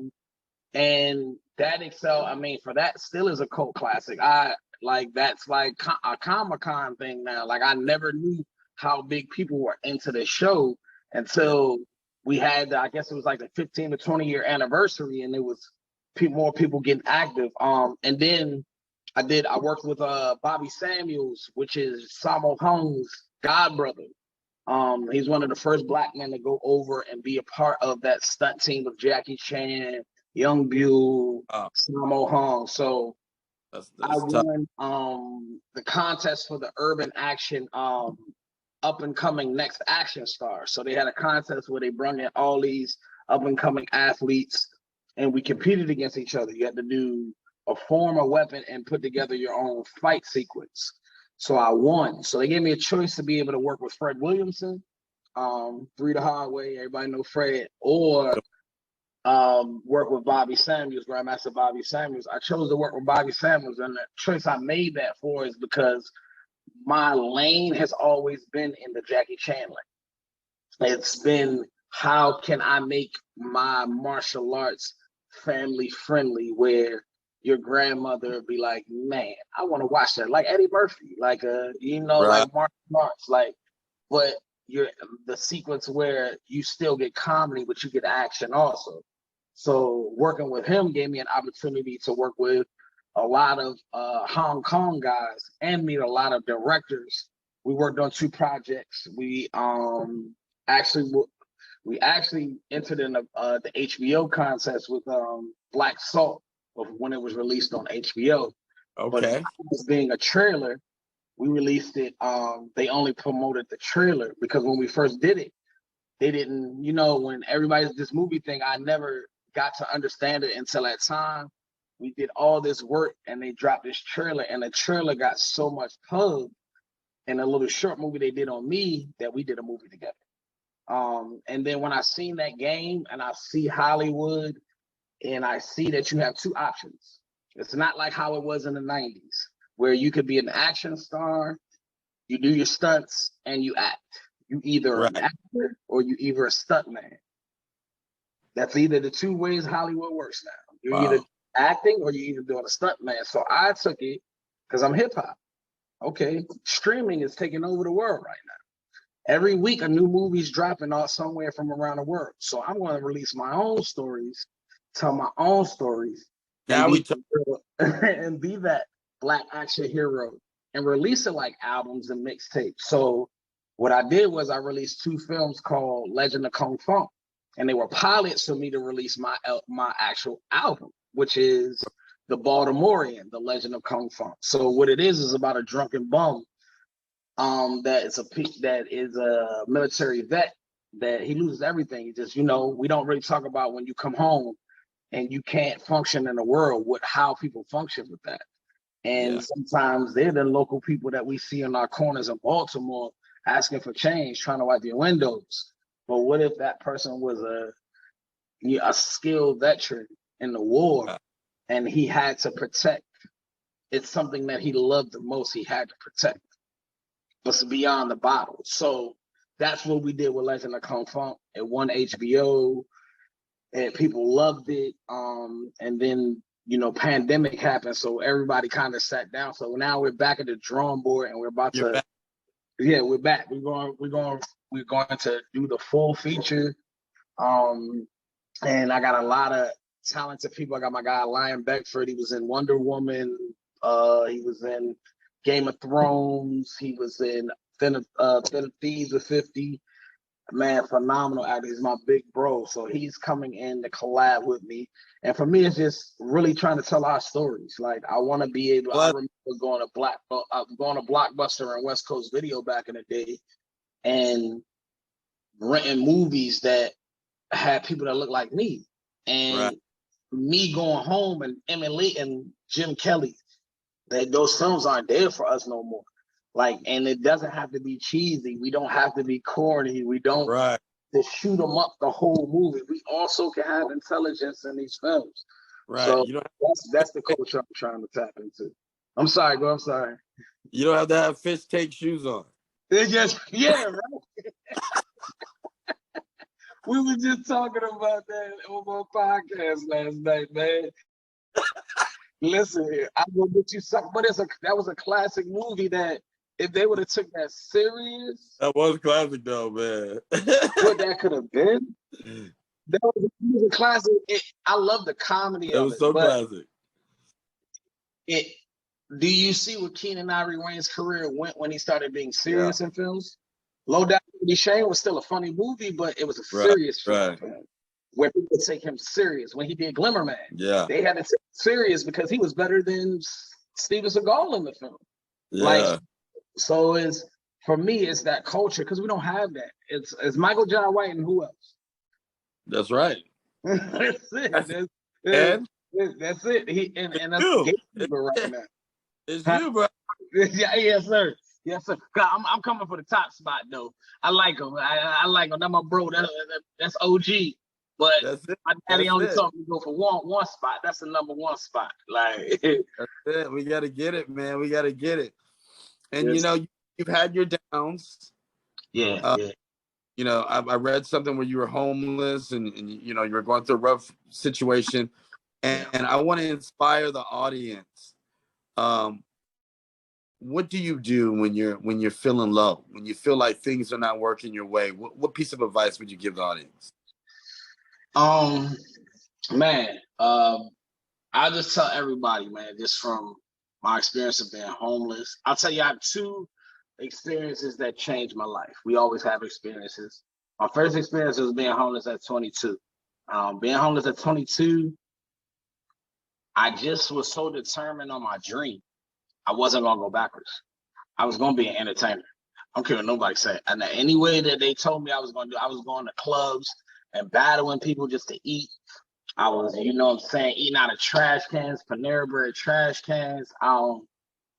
[SPEAKER 4] And that Excel, I mean, for that still is a cult classic. That's like a Comic-Con thing now. Like I never knew how big people were into the show until we had, I guess it was like the 15 to 20 year anniversary, and it was more people getting active. And then I worked with Bobby Samuels, which is Sammo Hung's godbrother. He's one of the first Black men to go over and be a part of that stunt team with Jackie Chan, Young Buell, Sammo Hung. So
[SPEAKER 1] That's
[SPEAKER 4] I
[SPEAKER 1] tough.
[SPEAKER 4] won the contest for the urban action up and coming next action star. So they had a contest where they brought in all these up and coming athletes, and we competed against each other. You had to do a form, a weapon, and put together your own fight sequence. So I won. So they gave me a choice to be able to work with Fred Williamson, Three the Hard Way, everybody know Fred, or work with Bobby Samuels, Grandmaster Bobby Samuels. I chose to work with Bobby Samuels, and the choice I made that for is because my lane has always been in the Jackie Chan lane. It's been, how can I make my martial arts family friendly, where your grandmother be like, man, I want to watch that, like Eddie Murphy, like
[SPEAKER 1] Right.
[SPEAKER 4] like martial arts, like, but you're the sequence where you still get comedy, but you get action also. So working with him gave me an opportunity to work with a lot of Hong Kong guys and meet a lot of directors. We worked on 2 projects. We actually entered in the HBO contest with Black Salt when it was released on HBO.
[SPEAKER 1] Okay.
[SPEAKER 4] But as being a trailer, we released it. They only promoted the trailer because when we first did it, they didn't, when everybody's this movie thing, I never got to understand it until that time. We did all this work and they dropped this trailer, and the trailer got so much pub in a little short movie they did on me that we did a movie together. And then when I seen that game and I see Hollywood and I see that you have 2 options. It's not like how it was in the 90s where you could be an action star, you do your stunts, and you act. You either an actor or you either a stuntman. That's either the 2 ways Hollywood works now. You're either acting or you're either doing a stuntman. So I took it because I'm hip hop. Okay, streaming is taking over the world right now. Every week a new movie's dropping out somewhere from around the world. So I'm going to release my own stories, tell my own stories, and and be that Black action hero and release it like albums and mixtapes. So what I did was I released 2 films called Legend of Kung Fu, and they were pilots for me to release my actual album, which is The Baltimorean, The Legend of Kung Fu. So what it is about a drunken bum that is a military vet that he loses everything. He just, we don't really talk about when you come home and you can't function in the world, how people function with that. And sometimes they're the local people that we see in our corners of Baltimore asking for change, trying to wipe your windows. But what if that person was a skilled veteran in the war and he had to protect? It's something that he loved the most, he had to protect. But it's beyond the bottle. So that's what we did with Legend of Kung Fu. It won HBO and people loved it. And then pandemic happened, so everybody kind of sat down. So now we're back at the drawing board, and we're about to. Back. Yeah, we're back. We're going to do the full feature. And I got a lot of talented people. I got my guy Lion Beckford. He was in Wonder Woman. He was in Game of Thrones. He was in Thin Thieves with 50. Man, phenomenal actor. He's my big bro. So he's coming in to collab with me. And for me, it's just really trying to tell our stories. Like, I want to be able, I remember going to Blockbuster and West Coast Video back in the day and renting movies that had people that look like me. And me going home and emulating Jim Kelly, that those films aren't there for us no more. Like, and it doesn't have to be cheesy. We don't have to be corny. We don't to shoot them up the whole movie. We also can have intelligence in these films. Right. So that's the culture I'm trying to tap into. I'm sorry, I'm sorry.
[SPEAKER 1] You don't have to have fish take shoes on.
[SPEAKER 4] Right. We were just talking about that on my podcast last night, man. Listen here, I'm gonna get you something, but that was a classic movie that if they would have took that serious.
[SPEAKER 1] That was classic though, man.
[SPEAKER 4] What that could have been. That was a classic. I love the comedy of it. It
[SPEAKER 1] was so classic.
[SPEAKER 4] Do you see where Keenan Ivory Wayne's career went when he started being serious in films? Low Down Shane was still a funny movie, but it was a serious film. Where people take him serious. When he did Glimmerman, they had to take him serious because he was better than Steven Seagal in the film.
[SPEAKER 1] Yeah.
[SPEAKER 4] Like, so it's for me, it's that culture because we don't have that. It's Michael John White and who else?
[SPEAKER 1] That's right.
[SPEAKER 4] That's it. That's it. And that's
[SPEAKER 1] you.
[SPEAKER 4] gatekeeper right now.
[SPEAKER 1] It's you, bro.
[SPEAKER 4] Yeah, yes, sir. Yes, sir. I'm coming for the top spot though. I like him. I like him. That's my bro. That's OG. But
[SPEAKER 1] That's it.
[SPEAKER 4] my daddy
[SPEAKER 1] That's
[SPEAKER 4] only
[SPEAKER 1] it.
[SPEAKER 4] told me to go for one spot. That's the number one spot. Like
[SPEAKER 1] That's it. We got to get it, man. We got to get it. And
[SPEAKER 4] yes.
[SPEAKER 1] you know, you've had your downs.
[SPEAKER 4] Yeah, yeah.
[SPEAKER 1] You know, I read something where you were homeless and you know, you were going through a rough situation. And I want to inspire the audience. What do you do when you're feeling low, when you feel like things are not working your way? What piece of advice would you give the audience?
[SPEAKER 4] Man, I'll just tell everybody, man, just from my experience of being homeless. I'll tell you, I have two experiences that changed my life. We always have experiences. My first experience was being homeless at 22. Being homeless at 22, I just was so determined on my dream. I wasn't gonna go backwards. I was gonna be an entertainer. I don't care what nobody said. And any way that they told me I was gonna do, I was going to clubs and battling people just to eat. I was, you know what I'm saying, eating out of trash cans, Panera Bread trash cans.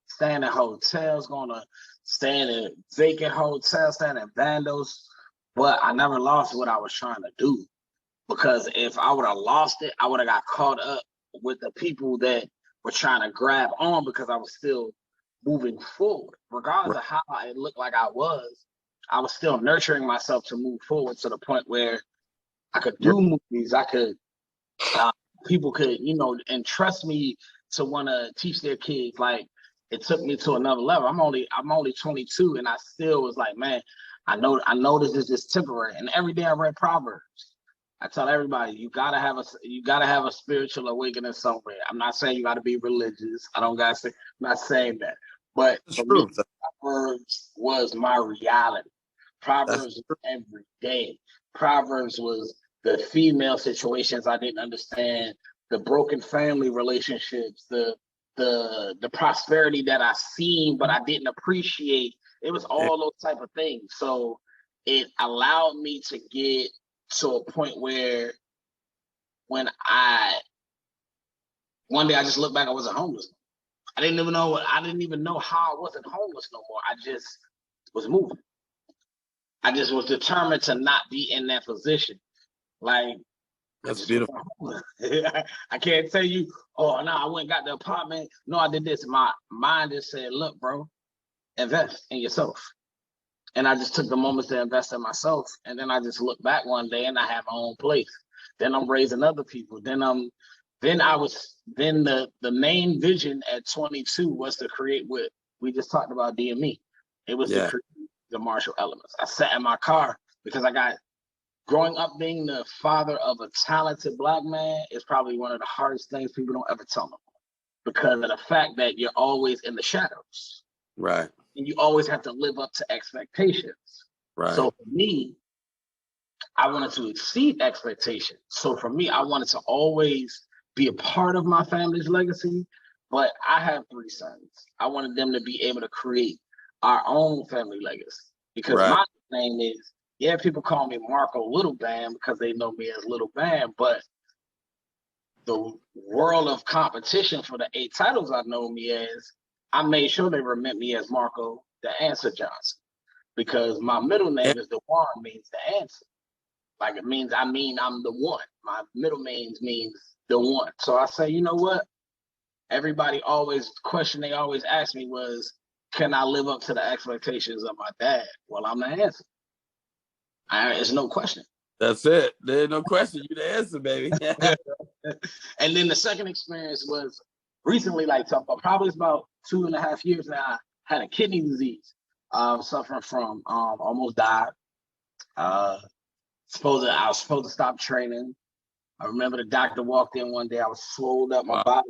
[SPEAKER 4] Staying in hotels, going to stay in a vacant hotel, staying in bandos. But I never lost what I was trying to do. Because if I would have lost it, I would have got caught up with the people that were trying to grab on because I was still moving forward. Regardless of how it looked like I was still nurturing myself to move forward to the point where I could do movies. I could, people could, you know, entrust me to want to teach their kids. Like, it took me to another level. I'm only 22, and I still was like, man, I know this is just temporary. And every day I read Proverbs. I tell everybody, you gotta have a spiritual awakening somewhere. I'm not saying you gotta be religious. I'm not saying that. But for me, Proverbs was my reality. Proverbs was every day. Proverbs was the female situations I didn't understand, the broken family relationships, the prosperity that I seen but I didn't appreciate. It was all those type of things. So it allowed me to get to a point where one day I just looked back, I wasn't homeless. I didn't even know how I wasn't homeless no more. I just was moving. I just was determined to not be in that position. Like,
[SPEAKER 1] that's beautiful.
[SPEAKER 4] I can't tell you, oh no, I went and got the apartment. No, I did this. My mind just said, look, bro, invest in yourself. And I just took the moments to invest in myself. And then I just looked back one day and I had my own place. Then I'm raising other people. Then the main vision at 22 was to create what we just talked about, DME. It was to create the martial elements. I sat in my car because growing up being the father of a talented Black man is probably one of the hardest things people don't ever tell them, because of the fact that you're always in the shadows.
[SPEAKER 1] Right.
[SPEAKER 4] And you always have to live up to expectations.
[SPEAKER 1] Right.
[SPEAKER 4] So for me, I wanted to exceed expectations. So for me, I wanted to always be a part of my family's legacy, but I have 3 sons. I wanted them to be able to create our own family legacy, because my name is, people call me Marco Little Band because they know me as Little Band, but the world of competition for the 8 titles I know me as, I made sure they remember me as Marco the Answer Johnson, because my middle name is the one, means the answer. Like, it means I'm the one. My middle name means the one. So I say, you know what? Everybody question they always ask me was, can I live up to the expectations of my dad? Well, I'm the answer. It's no question.
[SPEAKER 1] That's it. There's no question. You the answer, baby.
[SPEAKER 4] And then the second experience was recently, like probably about 2.5 years now. I had a kidney disease, suffering from, almost died. I was supposed to stop training. I remember the doctor walked in one day. I was swollen up, my body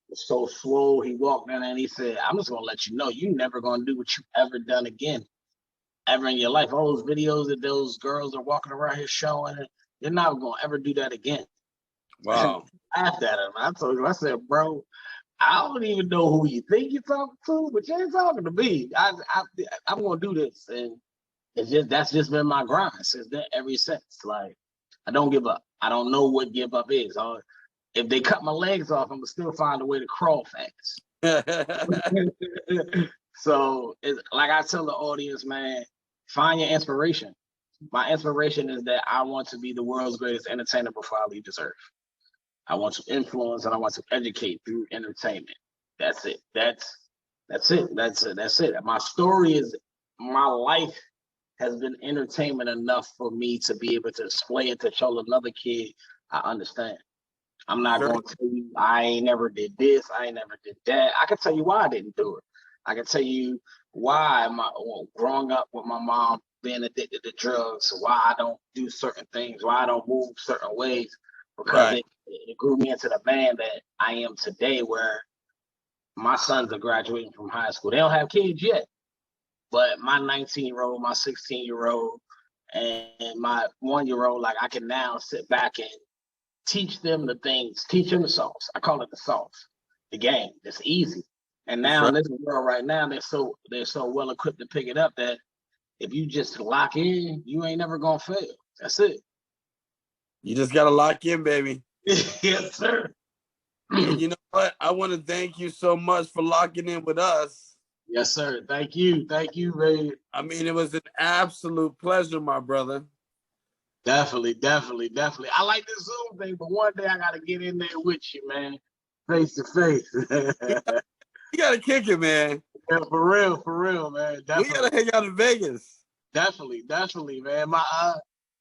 [SPEAKER 4] was so swole. He walked in and he said, I'm just gonna let you know, you never gonna do what you ever done again, ever in your life. All those videos that those girls are walking around here showing, you're not gonna ever do that again.
[SPEAKER 1] Wow.
[SPEAKER 4] I laughed at him. I told him, I said, bro, I don't even know who you think you're talking to, but you ain't talking to me. I'm gonna do this, and that's just been my grind since then. Ever since, like I don't give up. I don't know what give up is. If they cut my legs off, I'm gonna still find a way to crawl fast. So it's like I tell the audience, man, find your inspiration. My inspiration is that I want to be the world's greatest entertainer before I leave this earth. I want to influence and I want to educate through entertainment. That's it. That's it. My story is my life has been entertainment enough for me to be able to explain it to show another kid I understand. I'm not going to tell you I ain't never did this, I ain't never did that. I can tell you why I didn't do it. I can tell you why growing up with my mom being addicted to drugs, why I don't do certain things, why I don't move certain ways, because it grew me into the man that I am today, where my sons are graduating from high school. They don't have kids yet, but my 19-year-old, my 16-year-old, and my 1-year-old, like I can now sit back and teach them the things, teach them the sauce. I call it the sauce, the game. It's easy. And now in this world right now, they're so well equipped to pick it up that if you just lock in, you ain't never gonna fail. That's it.
[SPEAKER 1] You just gotta lock in, baby.
[SPEAKER 4] Yes, sir.
[SPEAKER 1] And you know what? I want to thank you so much for locking in with us.
[SPEAKER 4] Yes, sir. Thank you, baby.
[SPEAKER 1] I mean, it was an absolute pleasure, my brother.
[SPEAKER 4] Definitely. I like this Zoom thing, but one day I gotta get in there with you, man, face to face.
[SPEAKER 1] You gotta kick it, man.
[SPEAKER 4] Yeah, for real, man. Definitely.
[SPEAKER 1] We gotta hang out in Vegas.
[SPEAKER 4] Definitely, man.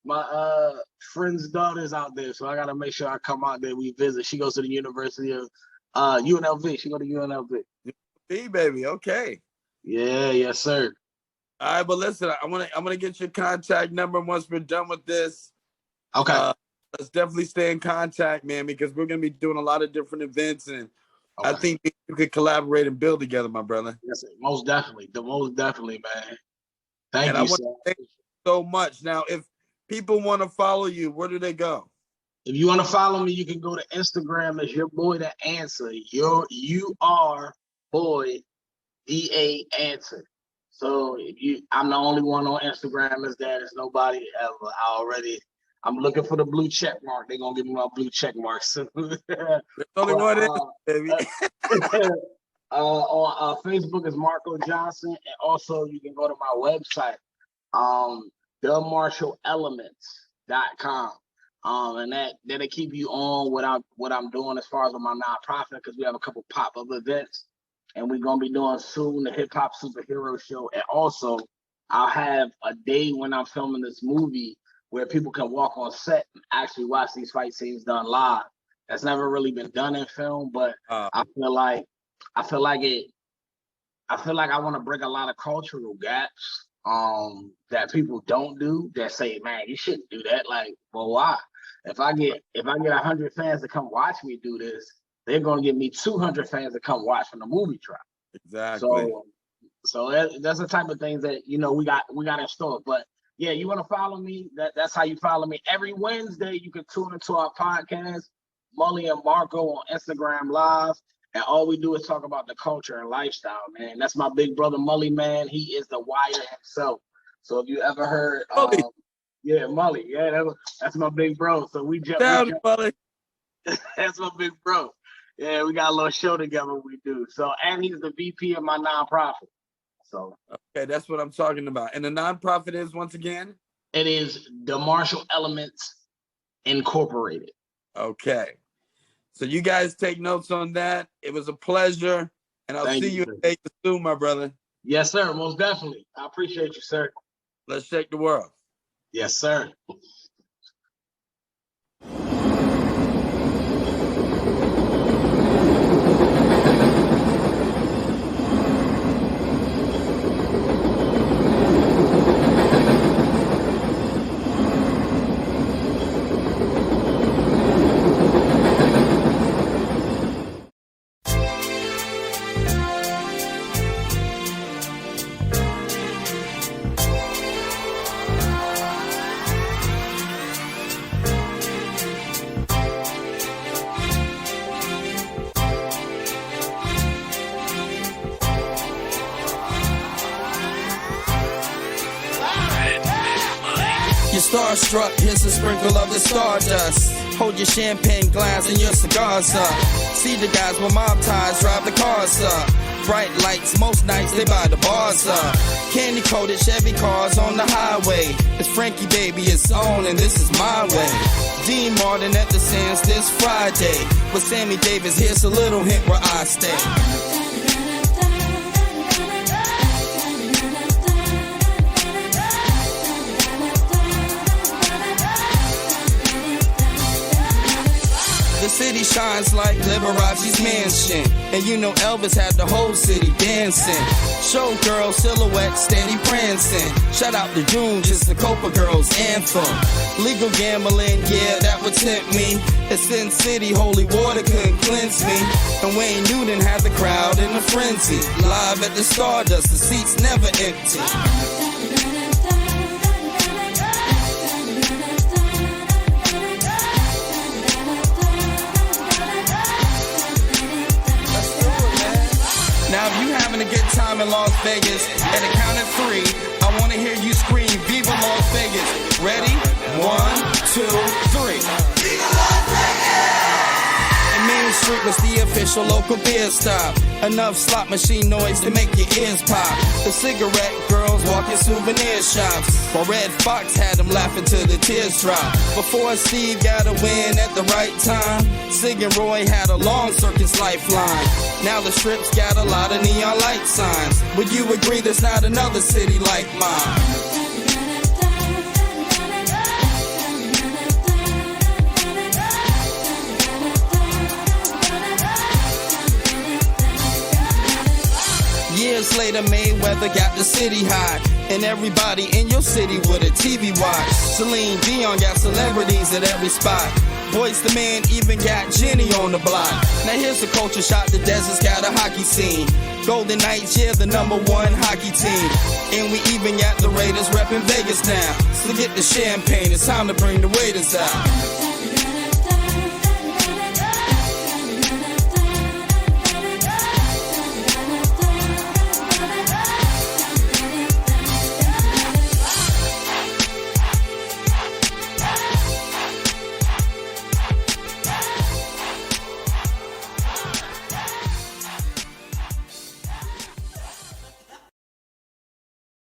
[SPEAKER 4] My friend's daughter's out there, so I gotta make sure I come out there. We visit. She goes to the University of UNLV. She go to UNLV.
[SPEAKER 1] Hey, baby. Okay.
[SPEAKER 4] Yeah, yes, sir.
[SPEAKER 1] All right, but listen, I'm gonna get your contact number once we're done with this.
[SPEAKER 4] Okay.
[SPEAKER 1] Let's definitely stay in contact, man, because we're gonna be doing a lot of different events, and I think we could collaborate and build together, my brother.
[SPEAKER 4] Yes, sir. Most definitely, man. Thank you,
[SPEAKER 1] sir. Thank you so much. Now, if people want to follow you, where do they go?
[SPEAKER 4] If you want to follow me, you can go to Instagram as your boy the answer. You are boy DA answer. So I'm the only one on Instagram as that. There's nobody ever. I'm looking for the blue check mark. They're gonna give me my blue check mark soon.
[SPEAKER 1] There's only one in, baby.
[SPEAKER 4] On Facebook is Marco Johnson, and also you can go to my website, themarshalelements.com. And that'll keep you on what I'm doing as far as with my nonprofit, because we have a couple pop-up events, and we're gonna be doing soon the hip hop superhero show. And also I'll have a day when I'm filming this movie where people can walk on set and actually watch these fight scenes done live. That's never really been done in film, but I feel like I want to break a lot of cultural gaps that people don't do, that say, man, you shouldn't do that. Like, well, why? If I get 100 fans to come watch me do this, they're gonna give me 200 fans to come watch when the movie drop.
[SPEAKER 1] Exactly.
[SPEAKER 4] So that's the type of things that we got in store. But yeah, you want to follow me? That's how you follow me. Every Wednesday, you can tune into our podcast, Mully and Marco on Instagram Live. And all we do is talk about the culture and lifestyle, man. That's my big brother, Mully, man. He is the wire himself. So if you ever heard, Mully, yeah, that's my big bro. So we jump.
[SPEAKER 1] Mully.
[SPEAKER 4] That's my big bro. Yeah, we got a little show together. We do. So, and he's the VP of my nonprofit. So,
[SPEAKER 1] okay, that's what I'm talking about. And the nonprofit is, once again,
[SPEAKER 4] it is the Marshall Elements Incorporated.
[SPEAKER 1] Okay. So you guys take notes on that. It was a pleasure, and I'll see you in Vegas soon, my brother.
[SPEAKER 4] Yes, sir. Most definitely. I appreciate you, sir.
[SPEAKER 1] Let's shake the world.
[SPEAKER 4] Yes, sir.
[SPEAKER 5] you're starstruck, here's a sprinkle of the stardust. Hold your champagne glass and your cigars up. See the guys with mob ties drive the cars up. Bright lights, most nights they buy the bars up. Candy coated Chevy cars on the highway. It's Frankie baby, it's on and this is my way. Dean Martin at the Sands this Friday. With Sammy Davis, here's a little hint where I stay. The city shines like Liberace's mansion. And you know Elvis had the whole city dancing. Showgirl silhouette steady prancing. Shout out to June, just the Copa Girls anthem. Legal gambling, yeah, that would tempt me. At Sin City, holy water couldn't cleanse me. And Wayne Newton had the crowd in a frenzy. Live at the Stardust, the seats never empty. Now if you having a good time in Las Vegas, at the count of 3, I want to hear you scream, Viva Las Vegas. Ready? 1, 2, 3. Viva Las Vegas! And Main Street was the official local beer stop. Enough slot machine noise to make your ears pop. The cigarette girls walking souvenir shops, while Red Fox had them laughing till the tears drop. Before Steve got a win at the right time, Sig and Roy had a long circus lifeline. Now the strip's got a lot of neon light signs. Would you agree there's not another city like mine? Years later, Mayweather got the city hot, and everybody in your city with a TV watch. Celine Dion got celebrities at every spot. Boyz II Men even got Jenny on the block. Now here's a culture shock, the desert's got a hockey scene. Golden Knights, yeah, the #1 hockey team. And we even got the Raiders repping Vegas now. So get the champagne, it's time to bring the waiters out.